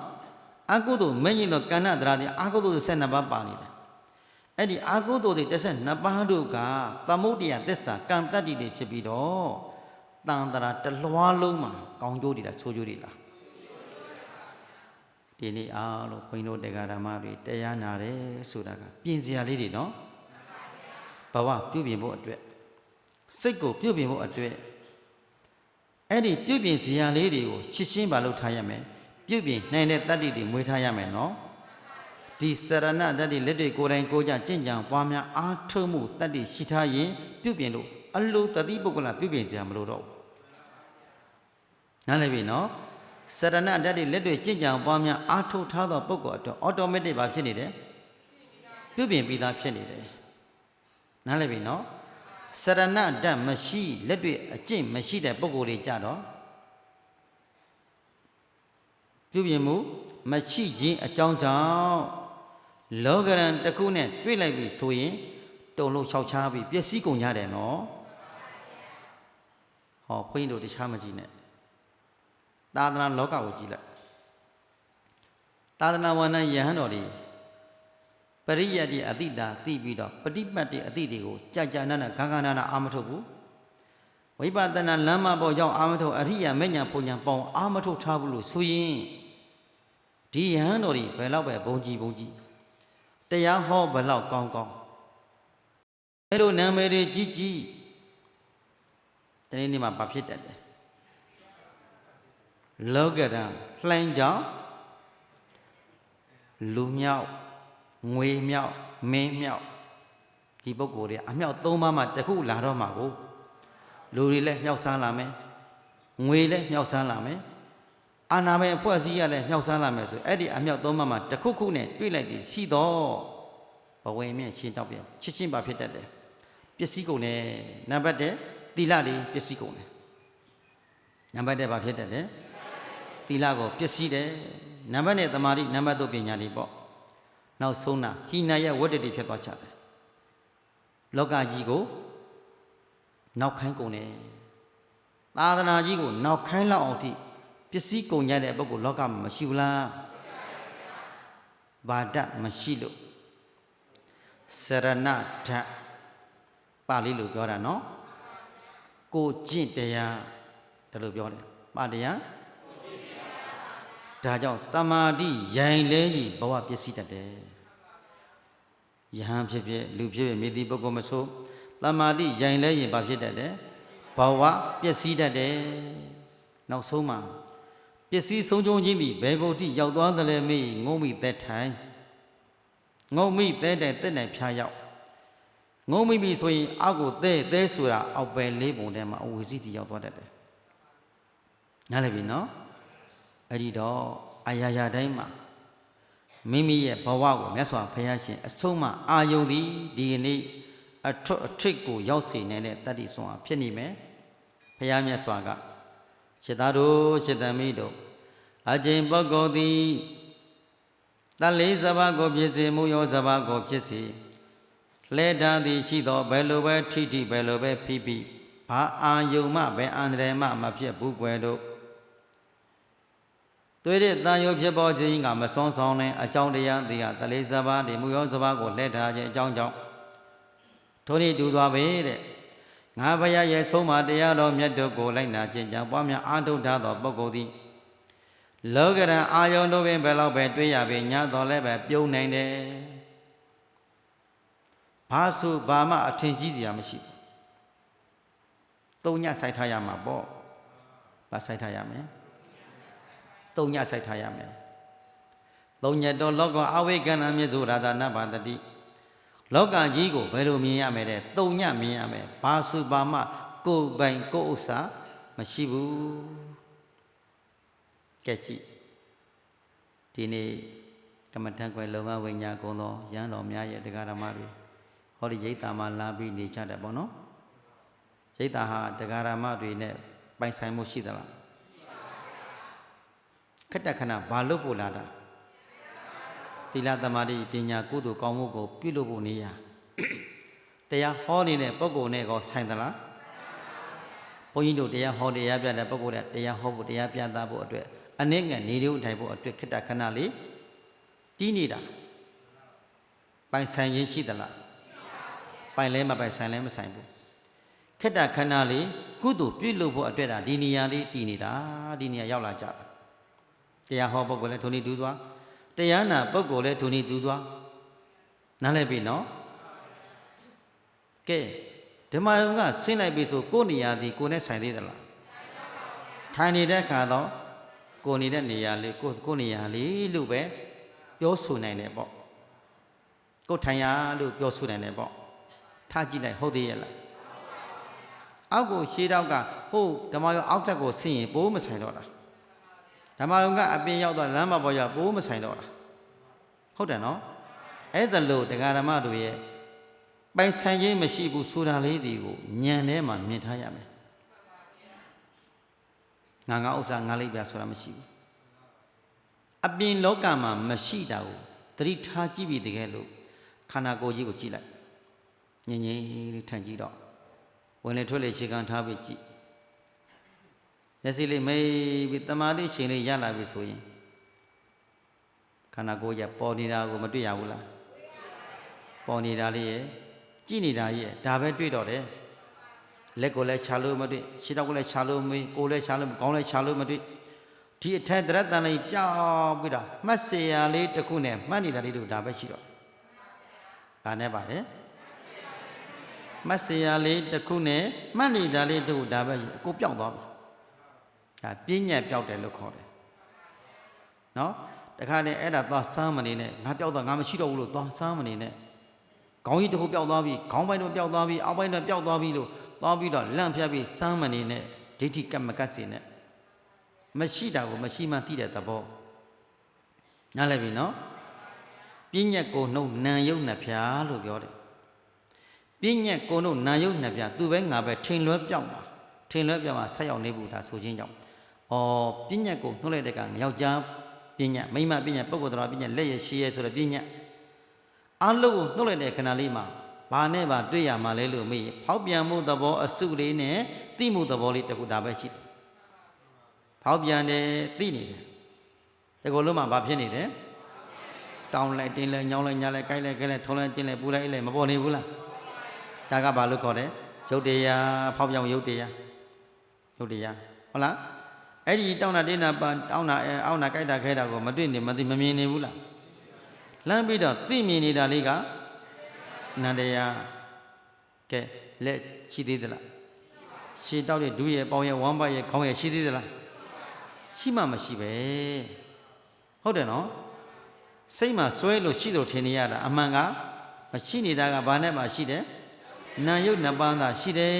အကုသိုလ်မဲညင်းသောကံဏတရားတွေအကုသိုလ်12ပါးပါနေတယ်အဲ့ဒီအကုသိုလ်တွေ12ပါးတို့ကသမုဒ္ဒယသစ္စာကံတတ္တိတွေဖြစ်ပြီးတော့တန်တရာတလွှားလုံးမှာကောင်းကျိုးတွေလားဆိုးကျိုးတွေလားဒီနေ့အားလို့ဘုန်းကြီးတို့တရားဓမ္မတွေတရားနာတယ်ဆိုတာကပြင်စရာလေးတွေနော်ဘဝပြုပြင်ဖို့အတွက်စိတ်ကိုပြုပြင်ဖို့အတွက်အဲ့ဒီပြုပြင်စရာလေးတွေကိုချစ်ချင်းပါလို့ထားရမယ်ပြုပြင်နိုင်တဲ့တတ္တိတွေမွေးထားရမယ်နော်ဒီစရဏတတ္တိလက်တွေကိုယ်တိုင်ကိုယ်ကြကျင့်ကြံပွားများအားထုတ်မှုတတ္တိရှိထားရင်ပြုပြင်လို့အလိုတတိပုဂ္ဂလပြုပြင်စရာမလိုတော့ဘူးနားလည်ပြီနော်စရဏတတ္တိလက်တွေကျင့်ကြံပွားများအားထုတ်ထားသောပုဂ္ဂိုလ်အတွက် automatic ဘာဖြစ်နေတယ်ပြုပြင်ပြီးသားဖြစ်နေတယ်နားလည်ပြီနော်စရဏတ္တမရှိလက်တွေအကျင့်မရှိတဲ့ပုဂ္ဂိုလ်တွေကြတော့ပြုပြင်မှုမရှိခြင်းအကြောင်းကြောင့်လောကရန်တစ်ခုနဲ့တွေ့လိုက်ပြီဆိုရင်တုံလို့လျှောက်ချပြီးပျက်စီးကုန်ကြတယ်နော်ဟောဘုန်းကြီးတို့တခြားမကြည့်နဲ့သာသနာလောကကိုကြည့်လိုက်သာသနာဝန္ဒယဟန်တော်တွေပရိယတ်တိအတိတာသိပြီးတော့ပฏิပတ်တိအတိတွေကိုကြာကြာနာနာဂဂနာနာအာမထုတ်ဘူးဝိပဿနာလမ်းမပေါ်ကြောင့်အာမထုတ်အရိယာမဉ္ဇဉ်ပုံညာပေါင်းအာမထုတ်ထားဘူးလို့ဆိုရင်ဒီယဟန်တော်တွေဘယ်တော့ပဲဘုံကြီးတရားဟောဘယ်တော့ကောင်းအဲ့လိုနာမည်တွေကြီးဒီနေ့မှာဘာဖြစ်တတ်တယ်လောကရန်လှိုင်းကြောင့်လူမြောက်ငွေမြောက်မင်းမြောက်ဒီပုဂ္ဂိုလ်တွေအမြောက်3ပါးမှတစ်ခုလာတော့မှာကိုလူတွေလည်းမြောက်ဆန်းလာမယ်ငွေလည်းမြောက်ဆန်းလာမယ်အာနာမည်အဖွဲ့အစည်းရလည်းမြောက်ဆန်းလာမယ်ဆိုအဲ့ဒီအမြောက်3ပါးမှတစ်ခုနဲ့တွေ့လိုက်ပြီးရှိတော့ဘဝင်မြင့်ရှင်းတော့ပြန်ချစ်ချင်းပါဖြစ်တတ်တယ်ပစ္စည်းကုန်တယ်နံပါတ်1သီလတွေပစ္စည်းကုန်တယ်နံပါတ်1ဘာဖြစ်တတ်တယ်သီလကိုပစ္စည်းတယ်နံပါတ်2သမာဓိနံပါတ်3ပညာတွေပေါ့နောက်ဆုံးတာဟိနယဝတ္တတိဖြစ်သွားကြတယ်လောကကြီးကိုနောက်ခိုင်းကုန်တယ်သာသနာကြီးကိုနောက်ခိုင်းလောက်အောင်ထိပစ္စည်းကုန်ကြတဲ့ပုဂ္ဂိုလ်လောကမှာမရှိဘူးလားဘာဒမရှိလို့စရဏဓာတ်ပါဠိလိုပြောတာနော်ကိုကျင့်တရားဒါလိုပြောတယ်ပါတရားဒါကြောင့်တမာတိရိုင်လဲကြီးဘဝပစ္စည်းတတ်တယ်ယဟန်ဖြစ်ဖြစ်လူဖြစ်ဖြစ်မိတိပုဂ္ဂိုလ်မဆိုတမာတိရိုင်လဲရင်ဘာဖြစ်တတ်တယ်ဘဝပစ္စည်းတတ်တယ်နောက်ဆုံးမှာပ ပစ္စည်းဆုံးချုံချင်းသည်ဘယ်ကိုတိရောက်သွားသလဲမေးငုံမိသက်ထိုင်ငုံမိသက်တဲ့တက်နိုင်ဖြာရောက်ငုံမိပြီဆိုရင်အောက်ကိုသဲဆိုတာအောက်ပဲလေးပုံထဲမှာအဝီစီတီရောက်သွားတတ်တယ်နားလည်ပြီနော်အဲ့ဒီတော့အရာရာတိုင်းမှာမိမိရဲ့ဘဝကိုမြတ်စွာဘုရားရှင်အဆုံးမအာယုန်သည်ဒီကနေ့အထွတ်ကိုရောက်စေနိုင်တဲ့တတ္တိစွမ်းအားဖြစ်နေမယ်ဘုရားမြတ်စွာကရှစ်သားတို့ရှစ်သမီးတို့အကျင့်ပုဂ္ဂိုလ်သည်တန်လေးစဘာကိုဖြစ်စေမူရောစဘာကိုဖြစ်စေလဲတာသည်ရှိသောဘယ်လိုပဲထိထိဘယ်လိုပဲဖိဖိဘာအာယုံမှဘယ်အန္တရာယ်မှမဖြစ်ဘူးကွယ်တို့တွေ့တဲ့တန်ရုပ်ဖြစ်ပေါ်ခြင်းကမစွန်းဆောင်တဲ့အကြောင်းတရားသည်ကတလေးစဘာဒီမူရောစဘာကိုလဲထားခြင်းအကြောင်းကြောင့်ထိုနည်းတူသွားပေတဲ့ငါဘုရားရဲ့ဆုံးမတရားတော်မြတ်တို့ကိုလိုက်နာခြင်းကြောင့်ပွားများအားထုတ်ထားသောပုဂ္ဂိုလ်သည်လောကရန်အာယုန်တို့ပင်ဘယ်လောက်ပဲတွေးရပေညာတော်လည်းပဲပြုံးနိုင်တယ်ဘာဆိုဘာမှအထင်ကြီးစရာမရှိဘူး၃ညစိုက်ထားရမှာပေါ့ဘာစိုက်ထားရမလဲ၃ညစိုက်ထားရမယ်၃ညတော့လောကအဝိကဏမြစ်ဆိုရာသာနဘာတတိလောကကြီးကိုဘယ်လိုမြင်ရမလဲ၃ညမြင်ရမယ်ဘာဆိုဘာမှကိုယ်ပိုင်ကိုယ်ဥစ္စာမရှိဘူးကဲကြည့်ဒီနေ့ကမ္မထံကွယ်လုံငါဝိညာကုံသောရဟန်းတော်များရဲ့တရားဓမ္မတွေဟောဒီရိတ်တာမှာလာပြီးနေကြတယ်ပေါ့နော်ရိတ်တာဟာတရားဓမ္မတွေနဲ့ပိုင်ဆိုင်မှုရှိသလားခက်တခဏဘာလို့ပို့လာတာသီလသမာဓိပညာကုသိုလ်ကောင်းမှုကိုပြုလုပ်ဖို့နေရတရားဟောနေတဲ့ပုဂ္ဂိုလ်နဲ့ကောဆိုင်သလားဘုန်းကြီးတို့တရားဟောတရားပြတဲ့ပုဂ္ဂိုလ်ကတရားဟောဖို့တရားပြသဖို့အတွက်အနည်းငယ်နေရုံထိုင်ဖို့အတွက်ခက်တခဏလေးတီးနေတာပိုင်ဆိုင်ရင်ရှိသလားပိုင်လဲမပိုင်ဆိုင်လဲမဆိုင်ဘူးခက်တခဏလေးကုသိုလ်ပြုလုပ်ဖို့အတွက်ဒါဒီနေရာလေးတည်နေတာဒီနေရာရောက်လာကြတာတရားဟောပုဂ္ဂိုလ်လည်းထိုနည်းတူသွားတရားနာပုဂ္ဂိုလ်လည်းထိုနည်းတူသွားနားလည်ပြီနော်ကဲဓမ္မယုံကဆင်းလိုက်ပြီဆိုကိုယ်နေရာဒီကိုယ်နဲ့ဆိုင်သေးသလားထိုင်နေတဲ့အခါတော့ကိုယ်နေတဲ့နေရာလေးကိုယ်နေရာလေးလို့ပဲပြောဆိုနိုင်တယ်ပေါ့ကိုယ်ထိုင်ရလို့ပြောဆိုနိုင်တယ်ပေါ့ထားကြည့်လိုက်ဟုတ်သေးရဲ့လားအောက်ကိုရှေးတော့ကဟိုဓမ္မယုံအောက်ထက်ကိုဆင်းရင်ပိုးမဆိုင်တော့တာဓမ္မယုံကအပြင်ရောက်တော့လမ်းမပေါ်ရောက်ပိုးမဆိုင်တော့တာဟုတ်တယ်နော်အဲ့ဒါလို့တရားဓမ္မတို့ရဲ့ပိုင်ဆိုင်ခြင်းမရှိဘူးဆိုတာလေးဒီကိုဉာဏ်ထဲမှာမြင်ထားရမယ်ငါဥစ္စာငါလိုက်ပြဆိုတာမရှိဘူးအပြင်လောကမှာမရှိတာကိုသတိထားကြည့်ပြီးတကယ်လို့ခန္ဓာကိုယ်ကြီးကိုကြည့်လိုက်ငြိမ်ငြိမ်လေးထန်ကြည့်တော့ဝင်လေထွက်လေရှေ့ကန်ထားပြီးကြည့်မျက်စိလေးမိတ်ပြီးတမာတိရှင်လေးရလာပြီဆိုရင်ခန္ဓာကိုယ်ကြီးပေါ်နေတာကိုမတွေ့ရဘူးလားပေါ်နေတာလေးရဲ့ကြည့်နေတာရဲ့ဒါပဲတွေ့တော့တယ်လက်ကိုလည်းခြာလို့မတွေ့ခြေထောက်ကိုလည်းခြာလို့မတွေ့ကိုယ်လည်းခြာလို့ခေါင်းလည်းခြာလို့မတွေ့ဒီအထက်တရတန်လေးပြောင်းပြီးတော့မှတ်เสียလေးတစ်ခုနဲ့မှတ်နေတာလေးတို့ဒါပဲရှိတော့ဒါနဲ့ပါတယ်မှတ်เสียလေးတစ်ခုနဲ့မှတ်နေတာလေးတို့ဒါပဲအကိုပြောင်းသွားပြီဒါပြဉ္ညာပြောက်တယ်လို့ခေါ်တယ်နော်တခါနဲ့အဲ့ဒါသွားစမ်းမနေနဲ့ငါပြောက်တော့ငါမရှိတော့ဘူးလို့သွားစမ်းမနေနဲ့ခေါင်းကြီးတစ်ခုပြောက်သွားပြီခေါင်းပိုင်းတော့ပြောက်သွားပြီအောက်ပိုင်းတော့ပြောက်သွားပြီလို့သွားပြီးတော့လန့်ဖြတ်ပြီးစမ်းမနေနဲ့ဒိဋ္ဌိကမ္မကတ်စေနဲ့မရှိတာကိုမရှိမှသိတဲ့သဘောနားလည်ပြီနော်ပြဉ္ညာကိုနှုတ်နံယုတ်နှဖျားလို့ပြောတယ်ပြဉ္ညာကိုနှုတ်နံယုတ်နှဖျားသူပဲငါပဲထင်လွဲပြောက်မှာဆက်ရောက်နေဘူးဒါဆိုခြင်းကြောင့်ပြဉ္ညာကိုနှုတ်လိုက်တဲ့ကယောက်ျားပြဉ္ညာမိန်းမပြဉ္ညာပုဂ္ဂိုလ်တော်ပြဉ္ညာလက်ရရှိရဆိုတဲ့ပြဉ္ညာအလုံးကိုနှုတ်လိုက်တဲ့ခဏလေးမှာဘာနဲ့ပါတွေ့ရမှာလဲလို့မေးဖောက်ပြန်မှုသဘောအစုလေးနဲ့သိမှုသဘောလေးတခုဒါပဲရှိတယ်ဖောက်ပြန်တယ်သိနေတယ်ဒီကိုလုံးမှာဘာဖြစ်နေတယ်တောင်းလိုက်တင်းလိုက်ညောင်းလိုက်ညာလိုက်ကိုက်လိုက်ခဲလိုက်ထုံးလိုက်ကျင်းလိုက်ပူလိုက်လိုက်မပေါ်နေဘူးလားဒါကဘာလို့ခေါ်တယ်ရုပ်တရားဖောက်ပြန်ရုပ်တရားဟုတ်လားအဲ့ဒီတောင်းတာတင်းတာပန်တောင်းတာအောင်းတာကြိုက်တာခဲတာကိုမတွေ့နေမသိမမြင်နေဘူးလားလမ်းပြီးတော့သိမြင်နေတာလေးကနန္တရားကဲလက်ရှိသေးသလားရှေးတောက်တဲ့ဒူးရဲ့ပေါင်းရဲ့ဝမ်းပါရဲ့ခေါင်းရဲ့ရှိသေးသလား ရှိမှမရှိပဲဟုတ်တယ်နော်စိတ်မှာစွဲလို့ရှိလို့ထင်နေရတာအမှန်ကမရှိနေတာကဘာနဲ့မှရှိတယ်နာယုတ်နှစ်ပါးသာရှိတယ်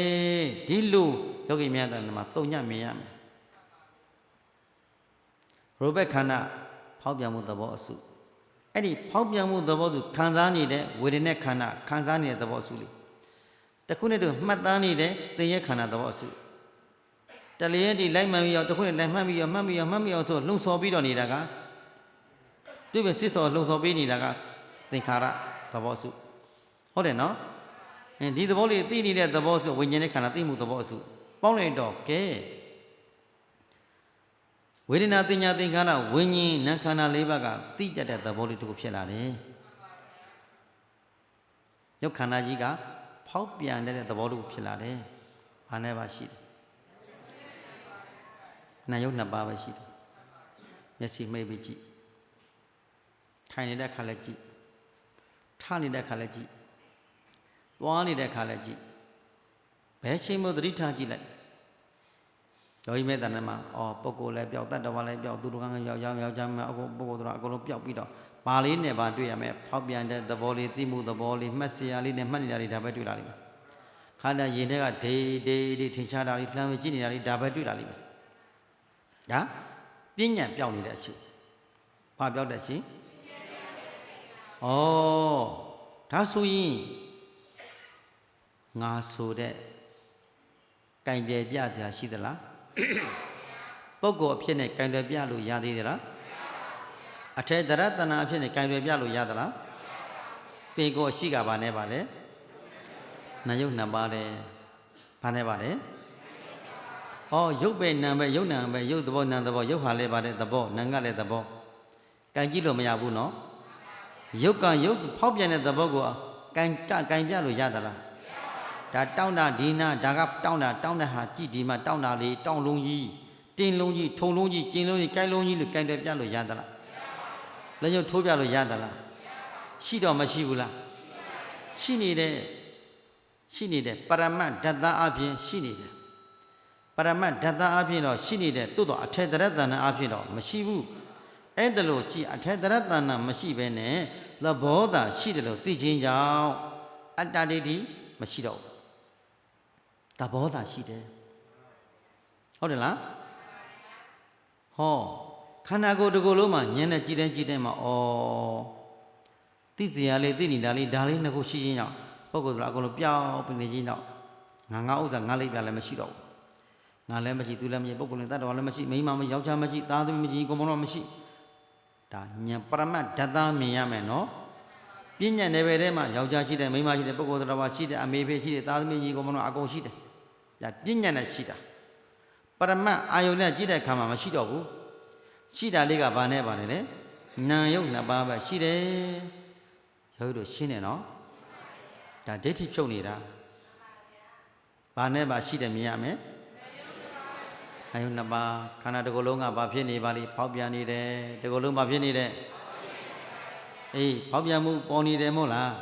ဒီလိုယောဂီများတဲ့မှာတုံညမြင်ရမယ်ရူပခန္ဓာဖောက်ပြန်မှုသဘောအစုအဲ့ဒီဖောက်ပြန်မှုသဘောစုခံစားနေတဲ့ဝေဒနာခန္ဓာခံစားနေတဲ့သဘောအစုလေးတခုနဲ့တော့မှတ်သားနေတဲ့သိရဲ့ခန္ဓာသဘောအစုတလျက်ဒီလိုက်မှန်ပြီးတော့တခုနဲ့လိုက်မှတ်ပြီးတော့မှတ်ပြီးတော့ဆိုလှုံ့ဆော်ပြီးတော့နေတာကသူ့ပဲစစ်စော်လှုံ့ဆော်ပေးနေတာကသင်္ခါရသဘောအစုဟုတ်တယ်နော်ဒီသဘောလေးသိနေတဲ့သဘောအစုဝိညာဉ်နဲ့ခန္ဓာသိမှုသဘောအစုပေါင်းလိုက်တော့ကဲဝေဒနာတင်ညာသင်္ခါရဝိညာဉ်နာခန္ဓာ၄ပါးကသိတတ်တဲ့သဘောလေးတစ်ခုဖြစ်လာတယ်ရုပ်ခန္ဓာကြီးကဖောက်ပြန်တဲ့သဘောတစ်ခုဖြစ်လာတယ်ဘာနဲ့ပါရှိတယ်နာယုတ်နှစ်ပါးပဲရှိတယ်မျက်စိမိတ်ပြီးကြည့်ထိုင်နေတဲ့ခါလည်းကြည့်ထနေတဲ့ခါလည်းကြည့်သွားနေတဲ့ခါလည်းကြည့်ဘယ်ချိန်မှသတိထားကြည့်လိုက်ယောဂီမေတ္တာနဲ့မှာပုဂ္ဂိုလ်လည်းပျောက်တတ်တော်လည်းပျောက်သူတို့ကယောက်ျားမအခုပုဂ္ဂိုလ်တို့အကုန်လုံးပျောက်ပြီးတော့ပါလေးနဲ့ပါတွေ့ရမယ်ဖောက်ပြန်တဲ့သဘောလေးသိမှုသဘောလေးမှတ်စရာလေးနဲ့မှတ်နေတာလေးဒါပဲတွေ့လာလိမ့်မယ်ခန္ဓာရင်ထဲကဒေးထင်ရှားတာလေးလှမ်းပြီးကြည့်နေတာလေးဒါပဲတွေ့လာလိမ့်မယ်ဒါပညာပျောက်နေတဲ့အချိန်ဘာပျောက်တဲ့အချိန်ဒါဆိုရင်ငါဆိုတဲ့ကင်ပြပြစရာရှိသလားပုဂ္ဂိုလ်အဖြစ်နဲ့ကင်ပြပြလို့ရသေးသလားအထေတရတနာအဖြစ်နဲ့ကင်ပြပြလို့ရသလားပေကိုရှိကဘာနဲ့ပါလဲနာယုတ်နှစ်ပါးတယ်ဘာနဲ့ပါလဲရုပ်ပဲနာပဲယုတ်နာပဲယုတ်သဘောနာသဘောယုတ်ဟာလည်းပါတဲ့သဘောနာကလည်းသဘောကင်ကြည့်လို့မရဘူးနော်ယုတ်ကယုတ်ဖောက်ပြန်တဲ့သဘောကိုကင်ပြလို့ရသလားဒါတောင်းတာဒီနာဒါကတောင်းတဲ့ဟာကြည့်ဒီမှာတောင်းတာလေးတောင်းလုံးကြီးတင်းလုံးကြီးထုံလုံးကြီးကျင်းလုံးကြီးကိုက်လုံးကြီးလို့ကင်တယ်ပြလို့ရသလားလက်ညှိုးထိုးပြလို့ရသလားရှိတော့မရှိဘူးလားရှိနေတဲ့ပရမတ်ဓာတ်အပြင်ရှိနေတယ်ပရမတ်ဓာတ်အပြင်တော့ရှိနေတယ်သို့တော့အထေတရတဏအပြင်တော့မရှိဘူးအဲ့ဒါလို့ကြည့်အထေတရတဏမရှိဘဲနဲ့သဘောသာရှိတယ်လို့သိခြင်းကြောင့်အတ္တဒိဋ္ဌိမရှိတော့သဘောသာရှိတယ်ဟုတ်တယ်လားခန္ဓာကိုယ်တစ်ခုလုံးမှာဉာဏ်နဲ့ကြည်တဲ့မှာသိစရာလေးသိနေတာလေးဒါလေးနှစ်ခုရှိခြင်းကြောင့်ပုဂ္ဂိုလ်တို့အကုန်လုံးပြောင်းပြီးနေခြင်းကြောင့်ငါဥစ္စာငါလေးပြလည်းမရှိတော့ဘူးငါလည်းမရှိသူလည်းမရှိပုဂ္ဂိုလ်လည်းတတ်တော်လည်းမရှိမိန်းမမရှိယောက်ျားမရှိသားသမီးမရှိကိုယ်မတော်မရှိဒါဉာဏ်ပရမတ်ဓာတ်မြင်ရမယ်နော်ပညာနယ်ပယ်ထဲမှာယောက်ျားရှိတယ်မိန်းမရှိတယ်ပုဂ္ဂိုလ်တော်ရှိတယ်အမေဖေရှိတယ်သားသမီးကြီးကိုယ်မတော်အကုန်ရှိတယ်ဒါပညာနဲ့ရှိတာပရမတ်အာယုန်နဲ့ကြည့်တဲ့အခါမှာမရှိတော့ဘူးရှိတာလေးကဘာနဲ့ပါလဲနာယုတ်နှစ်ပါးပဲရှိတယ်ယောဂီတို့ရှင်းတယ်နော်ဒါဒိဋ္ဌိဖြုတ်နေတာဘာနဲ့ပါရှိတယ်မြင်ရမယ်အာယုန်နှစ်ပါးခန္ဓာတစ်ခုလုံးကဘာဖြစ်နေပါလိဖောက်ပြန်နေတယ်တစ်ခုလုံးဘာဖြစ်နေတယ်ဖောက်ပြန်မှုပေါ်နေတယ်မို့လား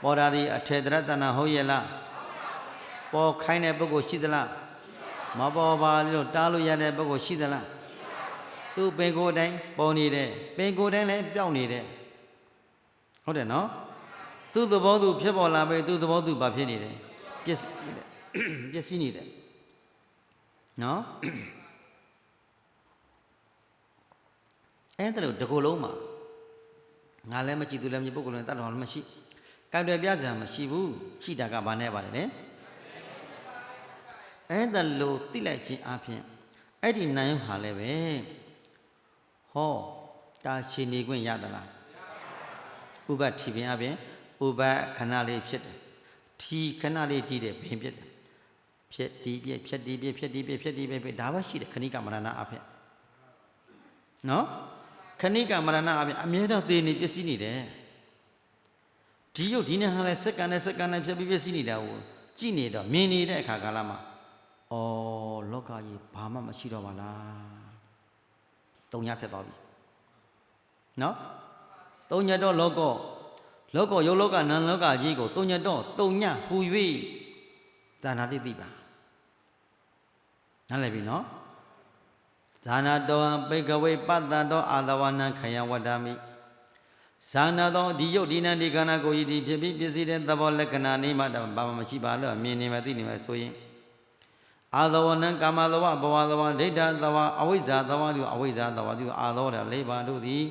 ပေါ်တာဒီအထေတရတနာဟုတ်ရဲ့လားပေါ်ခိုင်းတဲ့ပုဂ္ဂိုလ်ရှိသလားမပေါ်ပါလို့တားလို့ရတဲ့ပုဂ္ဂိုလ်ရှိသလားသူပင်ကိုယ်တိုင်းပေါ်နေတယ်ပင်ကိုယ်တိုင်းလည်းပျောက်နေတယ်ဟုတ်တယ်နော်သူ့သဘောသူဖြစ်ပေါ်လာပဲသူ့သဘောသူဘာဖြစ်နေတယ်ပျက်စီးနေတယ်နော်အဲ့ဒါလို့ဒီကိုယ်လုံးမှာငါလည်းမရှိသူလည်းမရှိပုဂ္ဂိုလ်လည်းတတ်တော်လည်းမရှိကံတွေပြစရာမရှိဘူးရှိတာကဘာနဲ့ပါလဲအဲ့ဒါလို့သိလိုက်ခြင်းအပြင်အဲ့ဒီနိုင်ဟာလည်းပဲတာရှင်နေခွင့်ရသလားဥပထီပင်အပြင်ဥပခဏလေးဖြစ်တယ်ထီခဏလေးတည်တယ်ဘင်ဖြစ်တယ်ဖြစ်ဒီပြဖြတ်ဒီပြဖြတ်ဒီပြဖြတ်ဒီပြဒါပဲရှိတယ်ခဏိကမရဏအဖြစ်နော်ခဏိကမရဏအဖြစ်အမြဲတမ်းသေနေပျက်စီးနေတယ်ဒီရုပ်ဒီနဲ့ဟာလဲစက္ကန့်နဲ့ဖြတ်ပြီးပျက်စီးနေတာကိုကြည့်နေတော့မြင်နေတဲ့အခါကာလမှာလောကကြီးဘာမှမရှိတော့ပါလားတုံညဖြစ်သွားပြီနော်တုံညတော့လောကယုတ်လောကနံလောကကြီးကိုတုံညတော့တုံညဟူ၍သာနာတိသိပါနားလည်ပြီနော်သ ဇာနာတောပိကဝေပတ္တတောအာသဝနံခယံဝတ္တမိဇာနာသောဒီယုတ်ဒီနံဒီခန္ဓာကိုယ်ဤသည်ဖြစ်ပြီးပစ္စည်းတဲ့သဘောလက္ခဏာနေမှတော့ဘာမှမရှိပါလို့မြင်နေမှသိနေမှဆိုရင်အာသဝနံကာမသဝဘဝသဝဒိဋ္ဌသဝအဝိဇ္ဇာသဝတုအဝိဇ္ဇာသဝတုအာသောတာ၄ပါးတို့သည်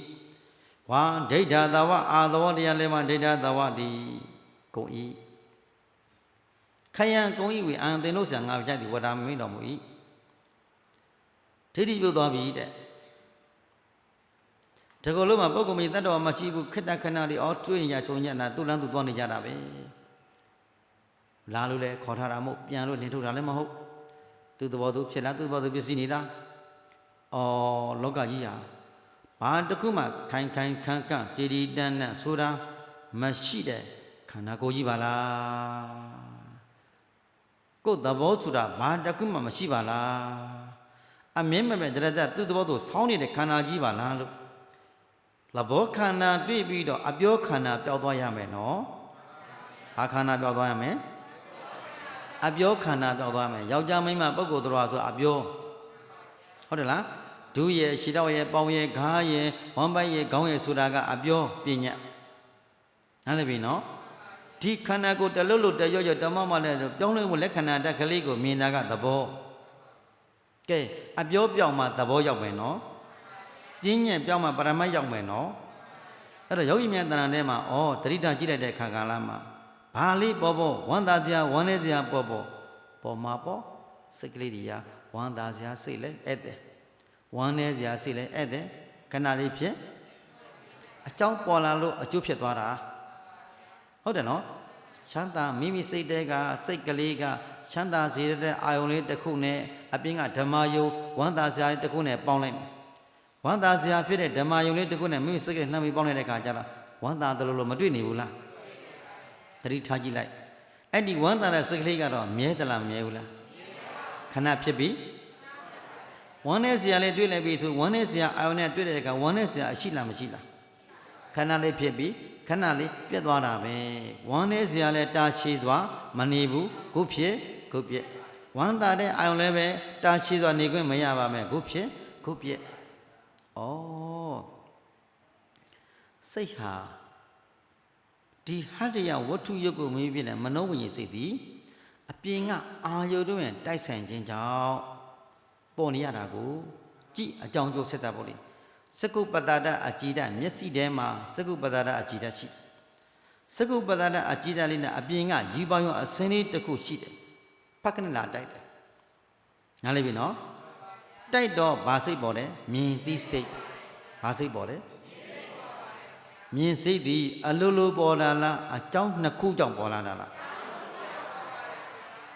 ဝါဒိဋ္ဌသဝအာသဝတရား၄ပါးဒိဋ္ဌသဝတိကုန်ဤခယံကုန်ဤဝေအံသင်တို့ဆံငါပြတ်သည်ဝတ္တမိတော်မူ၏ဒိဋ္ဌိပြုတ်သွားပြီတဲ့ဒီကုလုံးမှာပုဂ္ဂိုလ်မီတတ်တော်မရှိဘူးခိတ္တခဏလေးတွေးနေကြချုံညက်နာသူ့လမ်းသူသွားနေကြတာပဲလာလို့လဲခေါ်ထားတာမဟုတ်ပြန်လို့နေထုတ်တာလည်းမဟုတ်သူ့သဘောသူဖြစ်လားသူ့သဘောသူပြည့်စည်နေတာလောကကြီးဟာဘာတစ်ခုမှခိုင်ခိုင်ခန့်ခန့်တည်တည်တန်းတန်းဆိုတာမရှိတဲ့ခန္ဓာကိုယ်ကြီးပါလားကိုယ်သဘောဆိုတာဘာတစ်ခုမှမရှိပါလားအမင်းမဲ့တရဇသူ့သဘောသူဆောင်းနေတဲ့ခန္ဓာကြီးပါလားလို့သဘောခန္ဓာတွေ့ပြီးတော့အပြောခန္ဓာပျောက်သွားရမယ်နော်ဘာခန္ဓာပျောက်သွားရမယ်အပြောခန္ဓာပျောက်သွားမယ်ယောက်ျားမိန်းမပုဂ္ဂိုလ်တော်ဆိုအပြောဟုတ်တယ်လားဒုရဲ့ခြေတော်ရဲ့ပေါင်ရဲ့ခါးရဲ့ဝမ်းပိုက်ရဲ့ခေါင်းရဲ့ဆိုတာကအပြောပညာနားလည်ပြီနော်ဒီခန္ဓာကိုတလွတ်လွတ်တရွရွတမမလည်းပြောင်းလဲမှုလက္ခဏာတက်ကလေးကိုမြင်တာကသဘောကဲအပြောပြောင်းမှသဘောရောက်မယ်နော်ပြင်းညက်ပြောင်းမှပရမတ်ရောက်မယ်နော်အဲ့တော့ယောဂီများတဏ္ဍာထဲမှာတတိတာကြည့်လိုက်တဲ့ခါကာလမှာဘာလေးပေါ်ပေါ်ဝမ်းသာစရာဝမ်းနည်းစရာပေါ်မှာပေါ့စိတ်ကလေးတွေကဝမ်းသာစရာစိတ်လဲဧည့်သည်ဝမ်းနည်းစရာစိတ်လဲဧည့်သည်ခဏလေးဖြစ်အကြောင်းပေါ်လာလို့အကျိုးဖြစ်သွားတာဟုတ်တယ်နော်ချမ်းသာမိမိစိတ်တဲကစိတ်ကလေးကချမ်းသာစေတဲ့အာယုံလေးတစ်ခုနဲ့အပြင်ကဓမ္မယုံဝမ်းသာစရာတစ်ခုနဲ့ပေါင်းလိုက်ဝမ်းသာစရာဖြစ်တဲ့ဓမ္မယုံလေးတစ်ခုနဲ့မိမိစိတ်ကနှမ်းပြီးပေါင်းလိုက်တဲ့အခါကျတော့ဝမ်းသာတယ်လို့မတွေ့နေဘူးလားသတိထားကြည့်လိုက်အဲ့ဒီဝမ်းသာတဲ့စိတ်ကလေးကတော့မြဲသလားမမြဲဘူးလားခဏဖြစ်ပြီးဝမ်းနဲ့စရာလေးတွေ့လိုက်ပြီဆိုဝမ်းနဲ့စရာအာယုံနဲ့တွေ့တဲ့အခါဝမ်းနဲ့စရာအရှိလားမရှိလားခဏလေးဖြစ်ပြီးခဏလေးပြတ်သွားတာပဲဝမ်းနဲ့စရာလဲတာရှည်စွာမနေဘူးခုဖြစ်ခုပြက်ဝမ်းသာတဲ့အာယုံလည်းပဲတာရှည်စွာနေခွင့်မရပါမယ်ခုဖြစ်ခုပြက်စိတ်ဟာဒီဟတ္တယဝတ္ထုယုတ်ကိုမင်းပြတဲ့မနောဝိညာဉ်စိတ်သည်အပြင်ကအာယုတို့ရဲ့တိုက်ဆိုင်ခြင်းကြောင့်ပေါ်နေရတာကိုကြည့်အကြောင်းကျိုးဆက်တာပေါ့လေစကုပ္ပတ္တအကြည်ဓာတ်မျက်စိထဲမှာစကုပ္ပတ္တအကြည်ဓာတ်ရှိတယ်စကုပ္ပတ္တအကြည်ဓာတ်လေးနဲ့အပြင်ကယူပေါင်းရောအစင်းလေးတစ်ခုရှိတယ်ဖက်ကနေလာတိုက်တယ်နားလည်ပြီနော်တိုက်တော့ဘာစိတ်ပေါ်တယ်မြင်သိစိတ်ဘာစိတ်ပေါ်တယ်မြင်စိတ်သည်အလိုလိုပေါ်လာလားအကြောင်းနှစ်ခုကြောင့်ပေါ်လာတာလား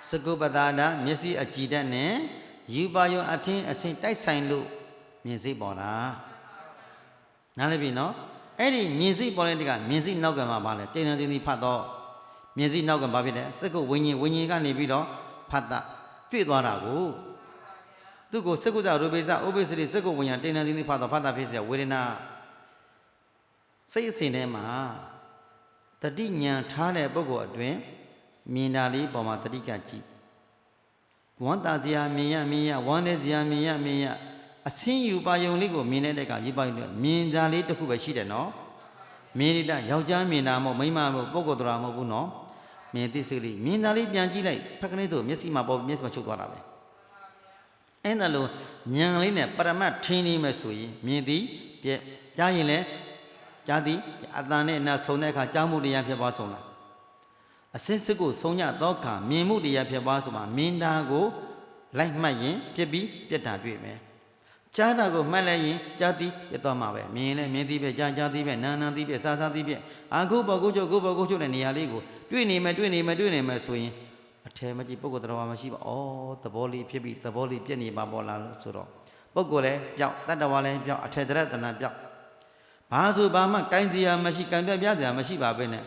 စကုပ္ပတ္တမျက်စိအကြည်ဓာတ်နဲ့ယူပါယောအထင်းအစင်တိုက်ဆိုင်လို့မြင်စိတ်ပေါ်တာနားလည်ပြီနော်အဲ့ဒီမြင်စိတ်ပေါ်တဲ့တကမြင်စိတ်နောက်ကမှာပါလဲတိဏ္ဍသီဖတ်တော့မြင်စိတ်နောက်ကဘာဖြစ်လဲစကုဝိညာဉ်ကနေပြီးတော့ဖတ်တာတွေ့သွားတာကိုသူကိုစကုဇရူပိဇဥပိစရိစကုဝိညာဉ်တိဏ္ဍသီဖတ်တော့ဖတ်တာဖြစ်တဲ့ဝေဒနာစိတ်အစဉ်ထဲမှာတတိညာထားတဲ့ပုဂ္ဂိုလ်အတွင်းမြင်တာလေးပေါ်မှာတတိကကြည့်ဝမ်းသာစရာမြင်ရဝမ်းနည်းစရာမြင်ရအစင်းယူပါယုံလေးကိုမြင်တဲ့ကယူပါယုံလေးမြင်တာလေးတစ်ခုပဲရှိတယ်နော်မြင်နေတာယောက်ျားမြင်တာမဟုတ်မိန်းမမဟုတ်ပုဂ္ဂိုလ်တော်မဟုတ်ဘူးနော်မြင်သိစိတ်လေးမြင်တာလေးပြန်ကြည့်လိုက်ဖက်ကလေးဆိုမျက်စိမှာပေါ်မျက်စိမှာချုပ်သွားတာပဲအဲ့ဒါလို့ဉာဏ်လေးနဲ့ပရမတ်ထင်းနေမယ်ဆိုရင်မြင်သည်ပြက်ကြားရင်လည်းကြားသည်အတန်နဲ့အနာဆုံတဲ့အခါကြားမှုတရားဖြစ်သွားဆုံးလားအစစ်စစ်ကိုဆုံးညသောအခါမြင်မှုတရားဖြစ်သွားဆိုမှမြင်တာကိုလိုက်မှတ်ရင်ဖြစ်ပြီးပြက်တာတွေ့မယ်ကြားတာကိုမှတ်လိုက်ရင်ကြားသည်ပြတ်သွားမှာပဲမြင်လဲမြင်သည်ပဲကြားသည်ပဲနာသည်ပဲစားသည်ပဲအခုပေါ်ကိုချုပ်တဲ့နေရာလေးကိုတွေ့နေမယ်ဆိုရင်အထဲမကြည့်ပုဂ္ဂိုလ်တော်မရှိပါသဘောလေးဖြစ်ပြီးသဘောလေးပြည့်နေပါပေါ်လာလို့ဆိုတော့ပုဂ္ဂိုလ်လည်းပြောက်တတ္တဝါလည်းပြောက်အထေတရတနာပြောက်ဘာဆိုဘာမှကိုင်းစရာမရှိကံပြပြစရာမရှိပါပဲနဲ့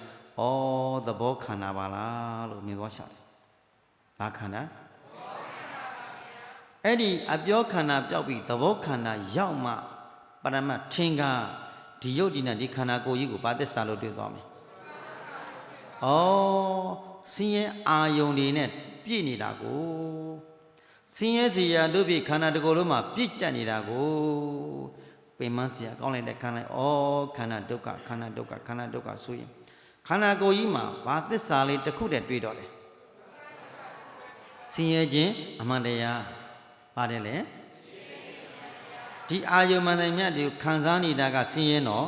သဘောခန္ဓာပါလားလို့မြင်သွားရှာတယ်ဘာခန္ဓာအဲ့ဒီအပြောခန္ဓာပြောက်ပြီးသဘောခန္ဓာရောက်မှပရမတ်ထင်ကဒီယုတ်ဒီနဲ့ဒီခန္ဓာကိုယ်ကြီးကိုဘာသစ္စာလို့တွေ့သွားမယ်ဆင်းရဲအာယုန်တွေနဲ့ပြည့်နေတာကို ဆင်းရဲစီရာတို့ပြီခန္ဓာတကိုယ်လုံးမှာပြည့်ကျက်နေတာကိုပင်မစီရာကောင်းလိုက်တဲ့ခန္ဓာဩခန္ဓာဒုက္ခခန္ဓာဒုက္ခခန္ဓာဒုက္ခဆိုရင်ခန္ဓာကိုယ်ကြီးမှာဘာသစ္စာလေးတစ်ခုတည်းတွေ့တော့တယ်ဆင်းရဲခြင်းအမှန်တရားပါတယ်လေဒီအာယုမန္တမြတ်တွေခံစားနေတာကဆင်းရဲနော်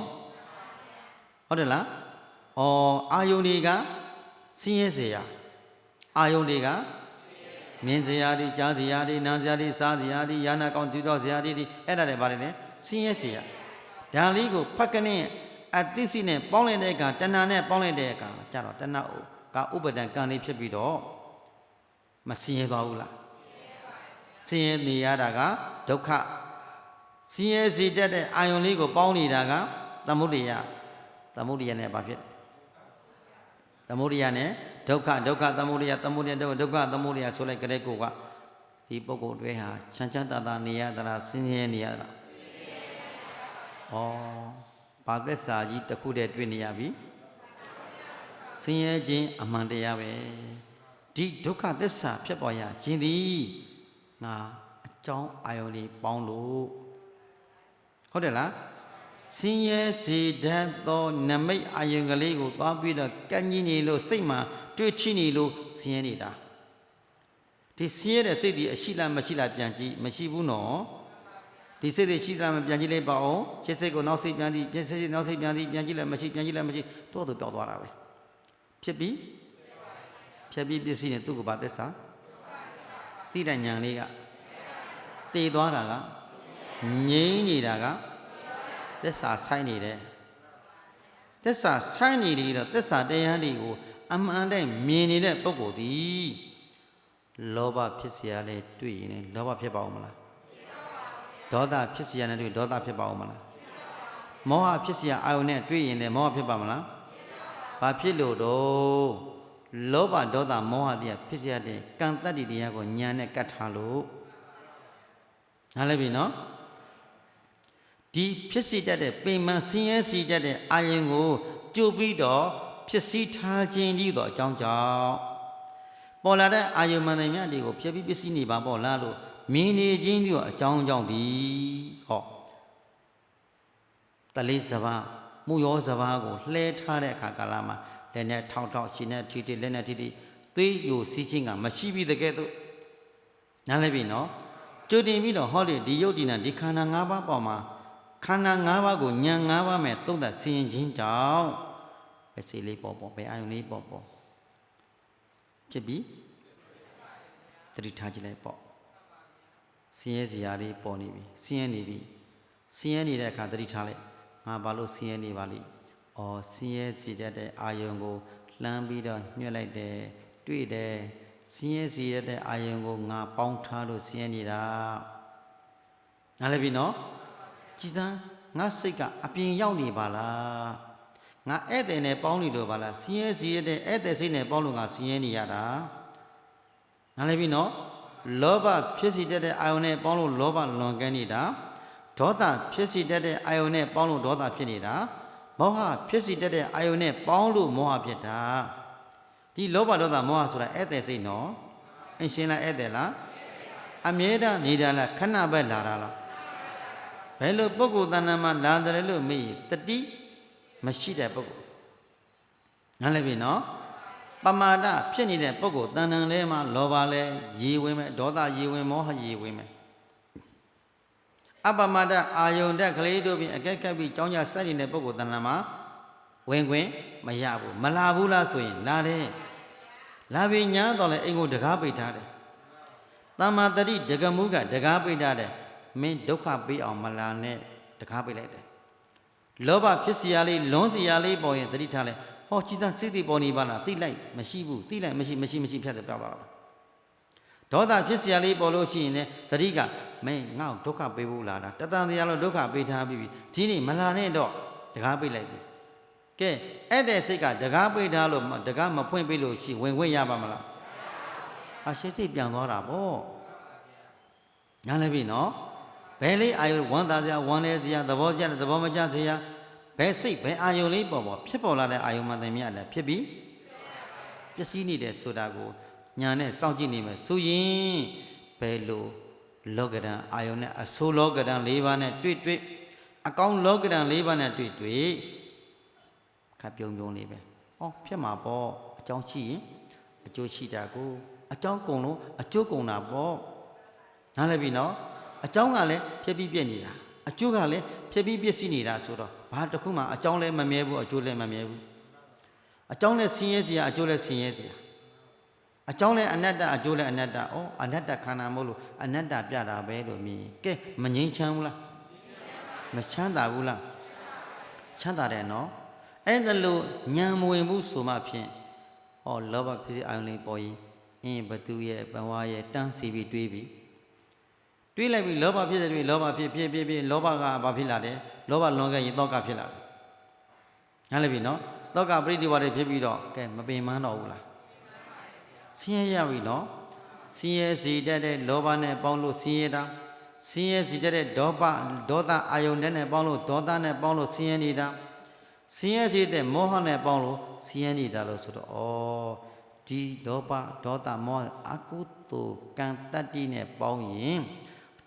ဟုတ်တယ်လားအာယုန်တွေကဆင်းရဲစေရအာယုန်တွေကမြင်စရာတွေကြားစရာတွေနားစရာတွေစားစရာတွေယာနာကောင်းတူတော့စရာတွေအဲ့ဒါတွေပါတယ်လေဆင်းရဲစေရဒါလေးကိုဖတ်ကနဲ့အသိစိနဲ့ပေါင်းလိုက်တဲ့အခါတဏှာနဲ့ပေါင်းလိုက်တဲ့အခါကြတော့တဏှာကဥပဒံကံလေးဖြစ်ပြီးတော့မဆင်းရဲသွားဘူးလားဆင်းရဲနေရတာကဒုက္ခဆင်းရဲစေတတ်တဲ့အာယုန်လေးကိုပေါင်းနေတာကသမုဒိယနဲ့ဘာဖြစ်သမုဒိယနဲ့ဒုက္ခသမုဒိယဒုက္ခသမုဒိယဆိုလိုက်ကြတဲ့ကိုကဒီပုဂ္ဂိုလ်တွေဟာချမ်းချမ်းသာသာနေရသလားဆင်းရဲနေရသလားဘာသစ္စာကြီးတစ်ခုတည်းတွေ့နေရပြီဆင်းရဲခြင်းအမှန်တရားပဲဒီဒုက္ခသစ္စာဖြစ်ပေါ်ရခြင်းသည်ငါအကြောင်းအာယုန်လေးပေါင်းလို့ဟုတ်တယ်လားဆင်းရဲစေတတ်သောနမိတ်အာယုန်ကလေးကိုသွားပြီးတော့ကန့်ကြီးနေလို့စိတ်မှာတွေ့ထိနေလို့ဆင်းရဲနေတာဒီဆင်းရဲတဲ့စိတ်ဒီအရှိလားမရှိလားပြန်ကြည့်မရှိဘူးနော်ဒီစိတ်တွေရှိသလားမပြန်ကြည့်လိုက်ပါအောင်ခြေစိတ်ကိုနောက်စိတ်ပြန်ကြည့်ပြန်စိတ်နောက်စိတ်ပြန်ကြည့်ပြန်ကြည့်လည်းမရှိပြန်ကြည့်လည်းမရှိတော့ပျောက်သွားတာပဲဖြစ်ပြီးဖြတ်ပြီးပစ္စည်းနဲ့သူ့ကိုပါသစ္စာသိတဲ့ဉာဏ်လေးကတည်သွားတာကငြိမ်းနေတာကသစ္စာဆိုင်နေတယ်သစ္စာဆိုင်နေတယ်တော့သစ္စာတရားတွေကိုအမှန်တည်းမြင်နေတဲ့ပုဂ္ဂိုလ်သည်လောဘဖြစ်เสียလဲတွေ့ရင်လောဘဖြစ်ပါဦးမလားဒေါသဖြစ်เสียနဲ့တွေ့ဒေါသဖြစ်ပါဦးမလားမောဟဖြစ်เสียအာယုန်နဲ့တွေ့ရင်လည်းမောဟဖြစ်ပါမလားဘာဖြစ်လို့တော့လောဘဒေါသမောဟတရားဖြစ်เสียတဲ့ကံတတ္တိတရားကိုညာနဲ့ကတ်ထားလို့နားလည်ပြီနော်ဒီဖြစ်စီတတ်တဲ့ပိမှန်ဆင်းရဲစီတတ်တဲ့အာယုန်ကိုကြိုပြီးတော့ဖြစ်စီထားခြင်းဤသောအကြောင်းကြောင့်ပေါ်လာတဲ့အာယုန်မှန်တယ်များတွေကိုဖြစ်ပြီးပစ္စည်းနေပါပေါ့လားလို့မြင်နေခြင်းဤသောအကြောင်းကြောင့်ဒီတလေးစဘာမှုရောစဘာကိုလှဲထားတဲ့အခါကာလမှာလက်နဲ့ထောက်ရှင်နဲ့ထိလက်နဲ့ထိသွေးယိုစီးခြင်းကမရှိပြီးတကယ်တော့နားလည်ပြီနော်ကြိုတင်ပြီးတော့ဟောဒီယုတ်ဒီနာဒီခန္ဓာ၅ပါးပေါ်မှာခန္ဓာ၅ပါးကိုဉာဏ်၅ပါးမဲ့သုံးသပ်ဆင်ခြင်ခြင်းကြောင့်ပဲစိတ်လေးပေါ်ပဲအာယုန်လေးပေါ်ဖြစ်ပြီးတတိထားကြည့်လိုက်ပေါ့ဆင်းရဲစရာလေးပေါ်နေပြီဆင်းရဲနေပြီဆင်းရဲနေတဲ့အခါတတိထားလိုက်ငါဘာလို့ဆင်းရဲနေပါလိဆင်းရဲစီတတ်တဲ့အာယုန်ကိုလှမ်းပြီးတော့ညှွှက်လိုက်တယ်တွေ့တယ်ဆင်းရဲစီတတ်တဲ့အာယုန်ကိုငါပေါင်းထားလို့ဆင်းရဲနေတာနားလည်ပြီနော်ကြည်စမ်းငါစိတ်ကအပြင်ရောက်နေပါလားငါဧည့်သည်နဲ့ပေါင်းနေလို့ပါလားဆင်းရဲစီရတဲ့ဧည့်သည်စိတ်နဲ့ပေါင်းလို့ငါဆင်းရဲနေရတာနားလည်ပြီနော်လောဘဖြစ်စီတတ်တဲ့အာယုန်နဲ့ပေါင်းလို့လောဘလွန်ကဲနေတာဒေါသဖြစ်စီတတ်တဲ့အာယုန်နဲ့ပေါင်းလို့ဒေါသဖြစ်နေတာမောဟဖြစ်စီတတ်တဲ့အာယုန်နဲ့ပေါင်းလို့မောဟဖြစ်တာဒီလောဘဒေါသမောဟဆိုတာဧည့်သည်စိတ်နော်အင်ရှင်လားဧည့်သည်လားအမြဲတမ်းနေတာလားခဏပဲလာတာလားဘယ်လိုပုဂ္ဂိုလ်တဏ္ဍာမှာလာတယ်လို့မေးတတိမရှိတဲ့ပုဂ္ဂိုလ်နားလည်ပြီနော်ပမာဒဖြစ်နေတဲ့ပုဂ္ဂိုလ်တဏ္ဍာထဲမှာလောဘလည်းရေဝင်မယ်ဒေါသရေဝင်မောဟရေဝင်မယ်အပမာဒအာယုန်တက်ကလေးတို့ပြီးအကဲကပ်ပြီးကြောင်းကြစိုက်နေတဲ့ပုဂ္ဂိုလ်တဏ္ဍာမှာဝင်ခွင့်မရဘူးမလာဘူးလားဆိုရင်လာတယ်လာပြီးညာတော့လေအိမ်ကိုတကားပိတ်ထားတယ်တမ္မာတတိဒကမှုကတကားပိတ်ထားတယ်မင်းဒုက္ခပေးအောင်မလာနဲ့တကားပိတ်လိုက်တယ်လောဘဖြစ်စီရလေးလွန်စီရလေးပေါ်ရင်တတိထားလိုက်ဟောကြည်စမ်းစိတ်တွေပေါ်နေပါလားသိလိုက်မရှိဘူးသိလိုက်မရှိဖြတ်တယ်ပြောက်သွားတာဒေါသဖြစ်စီရလေးပေါ်လို့ရှိရင်လည်းတတိကမင်းငါ့ကိုဒုက္ခပေးဖို့လာတာတတန်တရားလို့ဒုက္ခပေးထားပြီးဒီနေ့မလာနဲ့တော့တကားပိတ်လိုက်ပြီကဲအဲ့တဲ့စိတ်ကတကားပိတ်ထားလို့တကားမဖွင့်ပေးလို့ရှိဝင်ခွင့်ရပါမလားအရှိစိတ်ပြန်သွားတာပေါ့ညာလည်းပြီနော်ဘယ်လေးအာယုဝမ်းသာစရာဝမ်းလဲစရာသဘောကျတဲ့သဘောမကျစရာဘယ်စိတ်ဘယ်အာယုလေးပေါ်ဖြစ်ပေါ်လာတဲ့အာယုမှန်တယ်မြတ်လည်းဖြစ်ပြီးပျက်စီးနေတဲ့ဆိုတာကိုညာနဲ့စောင့်ကြည့်နေမယ်ဆိုရင် ဘယ်လိုလောကဓာတ်အာယုန်နဲ့အဆိုးလောကဓာတ်၄ပါးနဲ့တွေ့အကောင်းလောကဓာတ်၄ပါးနဲ့တွေ့ခပ်ပြုံလေးပဲဖြစ်မှာပေါ့အကြောင်းရှိရင်အကျိုးရှိတာကိုအကြောင်းကုန်လို့အကျိုးကုန်တာပေါ့နားလည်ပြီနော်အကြောင်းကလည်းဖြစ်ပြီးပြည့်နေတာအကျိုးကလည်းဖြစ်ပြီးပြည့်စည်နေတာဆိုတော့ဘာတစ်ခုမှအကြောင်းလည်းမမြဲဘူးအကျိုးလည်းမမြဲဘူးအကြောင်းလည်းဆင်းရဲစရာအကျိုးလည်းဆင်းရဲစရာအကြောင်းလည်းအနတ္တအကျိုးလည်းအနတ္တအနတ္တခန္ဓာမို့လို့အနတ္တပြတာပဲလို့မြင်ကဲမငြိမ်းချမ်းဘူးလားမချမ်းသာဘူးလားချမ်းသာတယ်နော်အဲ့ဒါလို့ဉာဏ်မဝင်ဘူးဆိုမှဖြင့်လောဘဖြစ်စီအာယုန်လေးပေါ်ရင်ဘသူရဲ့ဘဝရဲ့တန်းစီပြီးတွေးလိုက်ပြီးလောဘဖြစ်တဲ့တွေလောဘဖြစ်လောဘကဘာဖြစ်လာတယ်လောဘလွန်ခဲ့ရင်တောကဖြစ်လာတယ်နားလည်ပြီနော်တောကပရိဒီဝါတွေဖြစ်ပြီးတော့ကဲမပင်မတော့ဘူးလားဆင်းရဲရပြီနော်ဆင်းရဲစီတတ်တဲ့လောဘနဲ့ပေါင်းလို့ဆင်းရဲတာဆင်းရဲစီတတ်တဲ့ဒေါသအာယုန်နဲ့ပေါင်းလို့ဒေါသနဲ့ပေါင်းလို့ဆင်းရဲနေတာဆင်းရဲစီတဲ့မောဟနဲ့ပေါင်းလို့ဆင်းရဲနေတာလို့ဆိုတော့ဒီဒေါသမောဟအကုသိုလ်ကံတတ္တိနဲ့ပေါင်းရင်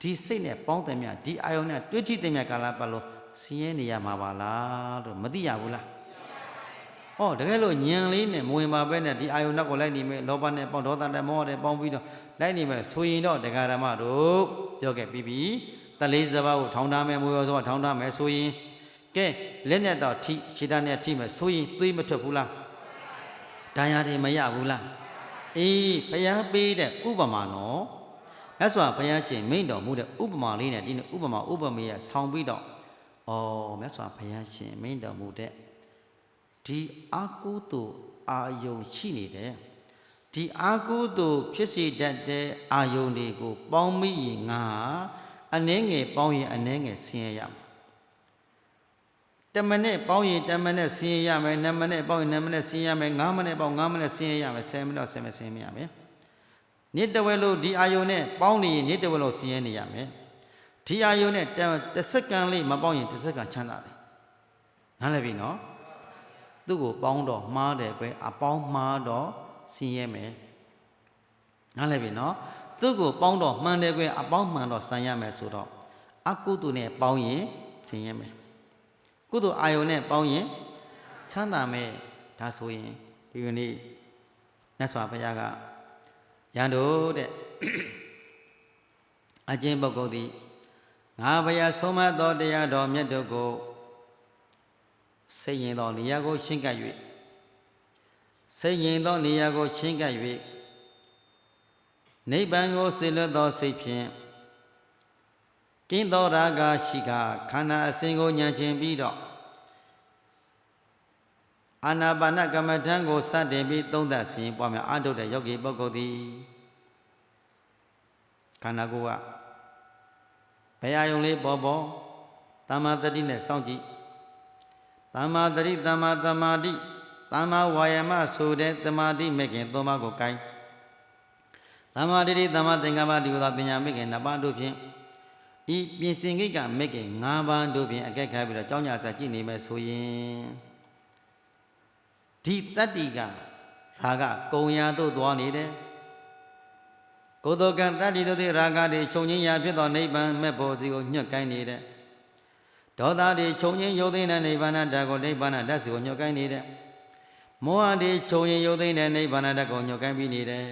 ဒီစိတ်နဲ့ပေါင်းတယ်မြဒီအာယုန်နဲ့တွေ့ထိတယ်မြကာလပတ်လို့ဆင်းရဲနေရမှာပါလားလို့မသိရဘူးလားတကယ်လို့ဉာဏ်လေးနဲ့မဝင်ပါပဲနဲ့ဒီအာယုန်နောက်ကိုလိုက်နေမယ်လောဘနဲ့ပေါင်းဒေါသနဲ့မောဟနဲ့ပေါင်းပြီးတော့လိုက်နေမယ်ဆိုရင်တော့တရားဓမ္မတို့ပြောခဲ့ပြီးပြီတလေးစပါးကိုထောင်ထားမယ်မူရောစပါးထောင်ထားမယ်ဆိုရင်ကဲလက်နဲ့တော့ထိခြေသားနဲ့ထိမယ်ဆိုရင်သွေးမထွက်ဘူးလားဒဏ်ရာတွေမရဘူးလားဘုရားပေးတဲ့ဥပမာနော်အဲ့ဆိုဘုရားရှင်မိန့်တော်မူတဲ့ဥပမာလေးနဲ့ဒီဥပမေရဆောင်းပြီးတော့မြတ်စွာဘုရားရှင်မိန့်တော်မူတဲ့ဒီအာကုသိုလ်အာယုန်ရှိနေတဲ့ဒီအာကုသိုလ်ဖြစ်စေတတ်တဲ့အာယုန်တွေကိုပေါင်းမိရင်ငါအနှဲငယ်ပေါင်းရင်အနှဲငယ်ဆင်းရဲရမယ်10မိနစ်ပေါင်းရင်10မိနစ်ဆင်းရဲရမယ်2မိနစ်ပေါင်းရင်2မိနစ်ဆင်းရဲရမယ်5မိနစ်ပေါင်း5မိနစ်ဆင်းရဲရမယ်10မိနစ်10မိနစ်ဆင်းရဲရမယ်နေ့တဝက်လို့ဒီအာယုန်နဲ့ပေါင်းနေရင်နေ့တဝက်လို့ဆင်းရဲနေရမယ်ဒီအာယုန်နဲ့10စက္ကန့်လေးမပေါင်းရင်10စက္ကန့်ချမ်းသာတယ်နားလည်ပြီနော်သူ့ကိုပေါင်းတော့မှားတယ်ပဲအပေါင်းမှားတော့ဆင်းရဲမယ်နားလည်ပြီနော်သူ့ကိုပေါင်းတော့မှန်တယ်ပဲအပေါင်းမှန်တော့ဆန်ရမယ်ဆိုတော့အကုသိုလ်နဲ့ပေါင်းရင်ဆင်းရဲမယ်ကုသိုလ်အာယုန်နဲ့ပေါင်းရင်ချမ်းသာမယ်ဒါဆိုရင်ဒီကနေ့မြတ်စွာဘုရားကရန်တို့တဲ့အကျဉ်းပုဂ္ဂိုလ်သည်ငါဘုရားဆုံးမသောတရားတော်မြတ်တို့ကိုစိတ်ရင်သောနေရာကိုရှင်းကပ်၍စိတ်ရင်သောနေရာကိုရှင်းကပ်၍နိဗ္ဗာန်ကိုစေလွတ်သောစိတ်ဖြင့်ကင်းသောရာဂရှိကခန္ဓာအစဉ်ကိုဉာဏ်ချင်းပြီးတော့အာနာပါနကမ္မထံကိုစတင်ပြီးသုံးသပ်စဉ်ပွားများအားထုတ်တဲ့ယောဂီပုဂ္ဂိုလ်သည်ခန္ဓာကိုယ်ကဘယ်အာယုံလေးပေါ်တမ္မာတတိနဲ့စောင့်ကြည့်တမ္မာတတိတမ္မာသမာဓိတမ္မာဝါယမဆိုတဲ့သမာဓိမဲ့ခင်သုံးပါးကိုကိုင်းတမ္မာတတိတမ္မာသင်္ကပ္ပဒီဟုသောပညာမဲ့ခင်နှစ်ပါးတို့ဖြင့်ဤပြင်စင်ကိကမဲ့ခင်၅ပါးတို့ဖြင့်အကဲခတ်ပြီးတော့ကြောင်းကြစာကြည့်နေမယ်ဆိုရင်ဒီတတ္တိကရာဂကုံရာသို့သွားနေတယ်ကိုယ်တော်ကံတတ္တိတို့သည်ရာဂတွေချုပ်ငြိမ်းရာဖြစ်သောနိဗ္ဗာန်မဲ့ဖို့စီကိုညှက်ကိုင်းနေတယ်ဒေါသတွေချုပ်ငြိမ်းရုပ်သိမ်းတဲ့နိဗ္ဗာန်ဓာတ်ကိုနိဗ္ဗာန်ဓာတ်စီကိုညှက်ကိုင်းနေတယ်မောဟတွေချုပ်ငြိမ်းရုပ်သိမ်းတဲ့နိဗ္ဗာန်ဓာတ်ကိုညှက်ကိုင်းပြီးနေတယ်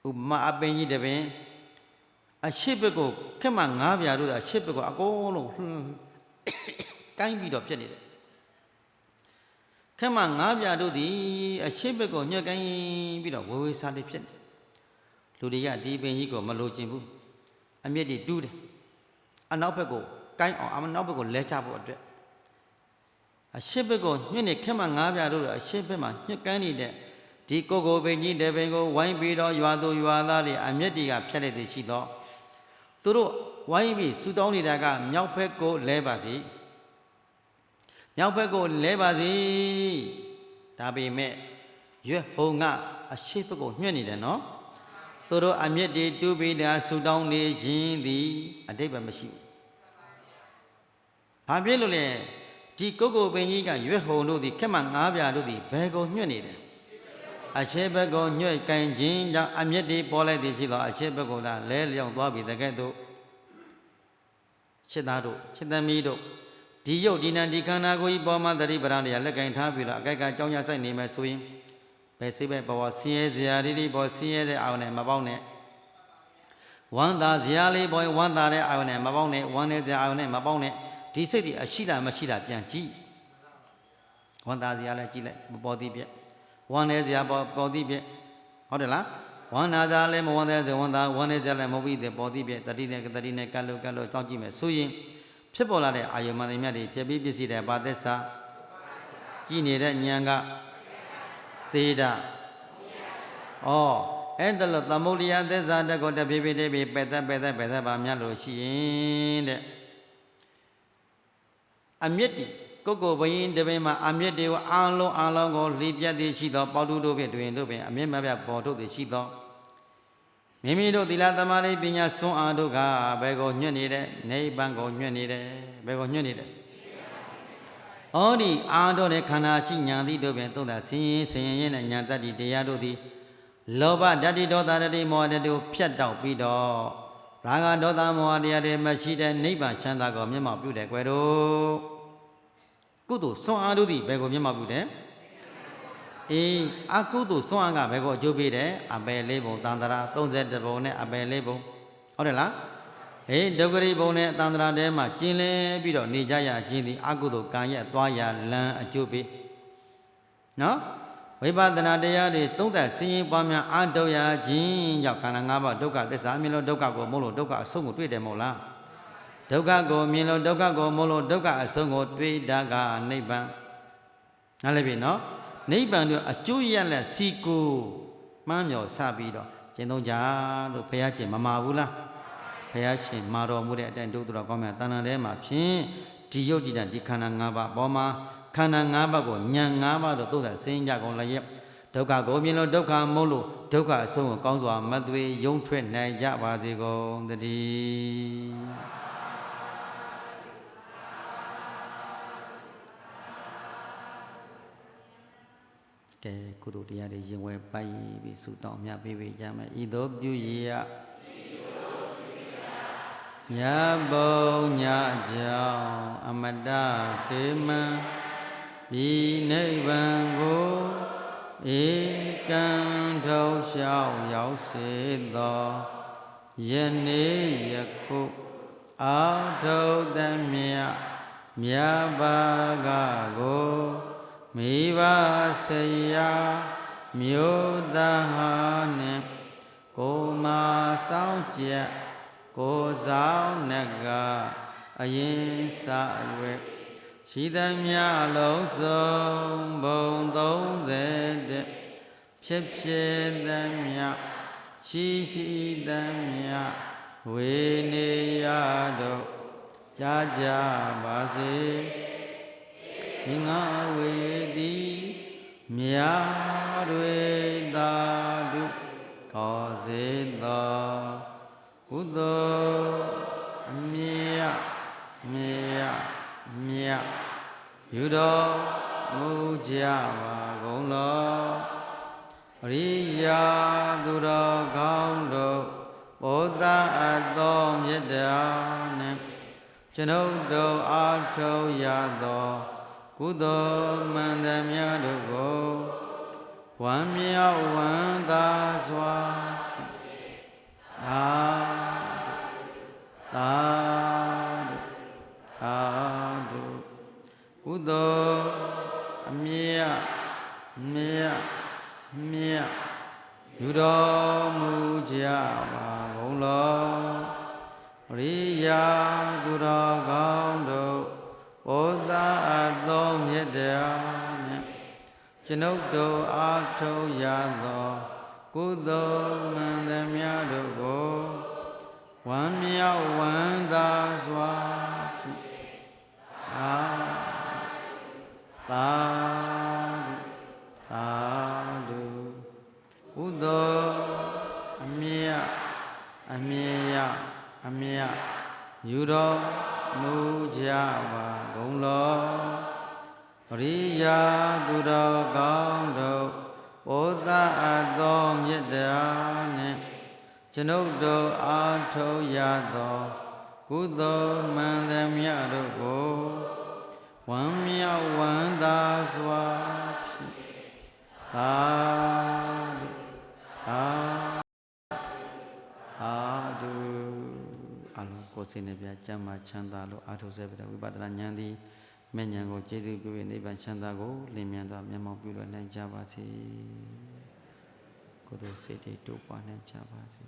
ဥပမာအပင်ကြီးတပင်အရှိဘက်ကိုခက်မှ၅ပြားတို့အရှိဘက်ကိုအကုန်လုံးကိုင်းပြီးတော့ဖြစ်နေတယ်ခက်မှ၅ပြားတို့သည်အရှိဘက်ကိုညှက်ကိုင်းပြီးတော့ဝေဝေစားလေးဖြစ်နေလူတွေကဒီပင်ကြီးကိုမလိုချင်ဘူးအမြင့်တွေတူးတယ်အနောက်ဘက်ကိုကိုင်းအောင်အနောက်ဘက်ကိုလဲချဖို့အတွက်အရှိဘက်ကိုညှက်နေခက်မှ၅ပြားတို့အရှိဘက်မှာညှက်ကိုင်းနေတဲ့ဒီကိုပင်ကြီးတဲ့ပင်ကိုဝိုင်းပြီးတော့ရွာသူရွာသားတွေအမြင့်တွေကဖြတ်လိုက်သည်ရှိတော့သူတို့ဝိုင်းပြီးဆူတောင်းနေတာကမြောက်ဘက်ကိုလဲပါစီမြောက်ဘက်ကိုလဲပါစီဒါပေမဲ့ရွက်ဟုံကအရှိဘက်ကိုညှက်နေတယ်နော်သူတို့အမြင့်တွေတူးပြီးတာဆူတောင်းနေခြင်းသည်အတိတ်ပဲမရှိဘူးဘာဖြစ်လို့လဲဒီကိုပင်ကြီးကရွက်ဟုံတို့သည်ခက်မှ၅ပြားတို့သည်ဘယ်ကိုညှက်နေတယ် အချေဘက်ကိုညွှဲ့ကင်ခြင်းကြောင့်အမျက်တွေပေါ်လိုက်သည်ရှိသောအချေဘက်ကိုသာလဲလျောက်သွားပြီတကဲ့သို့ချစ်သားတို့ချစ်သမီးတို့ဒီယုတ်ဒီနံဒီခန္ဓာကိုယ်ဤပေါ်မှာတတိပဒံတရားလက်ကင်ထားပြီးတော့အကိုက်ကကြောင်းရဆိုင်နေမယ်ဆိုရင်ဘယ်စိတ်ပဲပေါ်ဆင်းရဲစရာတွေပေါ်ဆင်းရဲတဲ့အာရုံနဲ့မပေါက်နဲ့ဝမ်းသာစရာလေးပေါ်ဝမ်းသာတဲ့အာရုံနဲ့မပေါက်နဲ့ဝမ်းနေစရာအာရုံနဲ့မပေါက်နဲ့ဒီစိတ်တွေအရှိတာမရှိတာပြန်ကြည့်ဝမ်းသာစရာလည်းကြည့်လိုက်မပေါ်သည်ပြက်ဝမ်းနေစရာပေါ်သည်ပြက်ဟုတ်တယ်လားဝမ်းနာစရာလည်းမဝမ်းသေးစရာဝမ်းနေစရာလည်းမဟုတ်ပြီးတဲ့ပေါ်သည်ပြက်တတိနဲ့ကတ်လို့စောင့်ကြည့်မယ်ဆိုရင်ဖြစ်ပေါ်လာတဲ့အာယုံမှန်သမျှတွေပြပြီးပစ္စည်းတဲ့ဘာသစ္စာကြည်နေတဲ့ဉာဏ်ကသေတာဩအဲ့ဒါလို့သမုဒိယသစ္စာတကောတဖြည်းဖြည်းတည်းပယ်သက်ပါများလို့ရှိရင်တဲ့အမျက်တီကိုဘယင်းတပင်မှာအမျက်တွေကိုအာလုံးကိုလှိပြတ်သည်ရှိသောပေါတုတို့ဖြင့်တွင်တို့ပင်အမျက်မပြပေါ်ထုတ်သည်ရှိသောမိမိတို့သီလသမာဓိပညာစွမ်းအားတို့ကဘယ်ကိုညွတ်နေတယ်နိဗ္ဗာန်ကိုညွတ်နေတယ်ဘယ်ကိုညွတ်နေတယ်ဟောဒီအာတို့နဲ့ခန္ဓာရှိညာတိတို့ပင်သုံးတာဆင်းရဲရဲ့ညာတတ္တိတရားတို့သည်လောဘဓာတိဒေါသဓာတိမောဟဓာတိကိုဖြတ်တောက်ပြီးတော့ရာဂဒေါသမောဟတရားတွေမရှိတဲ့နိဗ္ဗာန်ချမ်းသာကိုမျက်မှောက်ပြုတယ်ကွယ်တို့ကုသိုလ်စွမ်းအားတို့သည်ဘယ်ကိုမျက်မှောက်ပြုတယ်အေးအကုသိုလ်စွမ်းအားကဘယ်ကိုအကျိုးပေးတယ်အပယ်လေးပုံတန်တရာ31ပုံနဲ့အပယ်လေးပုံဟုတ်တယ်လားဟေးဒုက္ခရိပုံနဲ့တန်တရာထဲမှာကျင်လည်ပြီးတော့နေကြရခြင်းသည်အကုသိုလ်ကံရဲ့သွားရလမ်းအကျိုးပေးနော်ဝိပဿနာတရားတွေသုံးသပ်ဆင်းရဲပွားများအားထုတ်ရခြင်းကြောင့်ခန္ဓာ၅ပါးဒုက္ခသစ္စာမြင်လို့ဒုက္ခကိုမို့လို့ဒုက္ခအဆုံးကိုတွေ့တယ်မဟုတ်လားဒုက္ခကိုမြင်လို့ဒုက္ခကိုမို့လို့ဒုက္ခအဆုံးကိုတွေ့တာကနိဗ္ဗာန်နားလည်ပြီနော်နိဗ္ဗာန်တို့အကျိုးရလတ်စီကိုမှန်းမြော်စပြီးတော့ကျင့်သုံးကြလို့ဘုရားရှင်မမှာဘူးလားဘုရားရှင်မှာတော်မူတဲ့အတိုင်းတို့တော်ကောင်းမြတ်တဏ္ဍာထဲမှာဖြင့်ဒီယုတ်ဒီတဒီခန္ဓာ၅ပါးပေါ်မှာခန္ဓာ၅ပါးကိုဉာဏ်၅ပါးတို့သို့သာဆင်းကြကုန်လျက်ဒုက္ခကိုမြင်လို့ဒုက္ခမို့လို့ဒုက္ခအဆုံးကိုကောင်းစွာမသွေယုံထွက်နိုင်ကြပါစေကုန်သတည်းကဲကုသိုလ်တရားတွေရင်ဝယ်ပိုက်ပြီးဆုတောင်းမြတ်ပေးကြမယ်ဤသို့ပြုရမြတ်ဘုံညကြောင့်အမတခေမံဤနိဗ္ဗာန်ကိုဧကံထောက်လျှောက်ရောက်စေသောယနေ့ယခုအာထုသမြမြတ်ဘာကကိုမိဘဆရာမြို့သားဟာနှင့်ကိုမာဆောင်ကျက်ကိုဆောင်နကအရင်စရွယ်ရှိသမျှလုံးစုံဘုံ30ဖြစ်သမျှရှိသမျှဝေနေရတို့ကြာကြပါစေဒီငါဝေသည်မြာတွေသာဓုကောစေသောကုသိုလ်အမြတ်ယူတော်မူကြပါကုန်လောပရိယာသူတော်ကောင်းတို့ဘောဓအပ်သောမေတ္တာနှင့်ကျွန်ုပ်တို့အားထုတ်ရသောကုသိုလ်မှန်သမျှတို့ကိုဝမ်းမြောက်ဝမ်းသာစွာသာဓုကုသိုလ်အမြတ်ယူတော်မူကြပါကုန်လောရိယာသူတော်ကောင်းတို့ဘောဓအပ်သောမေတ္တာနှင့်ကျွန်ုပ်တို့အားထုတ်ရသောကုသိုလ်မှန်သမျှတို့ကိုဝမ်းမြောက်ဝမ်းသာစွာဖြင့်သာဓုကုသိုလ်အမြတ်ယူတော်မူကြပါကုန်လောပရိယာသူတော်ကောင်းတို့ ဩသာအပ်သောမေတ္တာနှင့်ကျွန်ုပ်တို့အားထုတ်ရသောကုသိုလ်မှန်သမျှတို့ကိုဝမ်းမြောက်ဝမ်းသာစွာဖြင့်သာဓုအာဓုအလုံးကိုယ်စိတ်နှပြကျမ်းမာချမ်းသာလို့အာထုစေပြတဲ့ဝိပဿနာဉာဏ်သည်မဲ့ဉာဏ်ကိုကျေစုပြု၍နိဗ္ဗာန်ချမ်းသာကိုလင်းမြန်စွာမျက်မှောက်ပြုလို့နိုင်ကြပါစေကုသိုလ်စိတ်တွေတိုးပွားနိုင်ကြပါစေ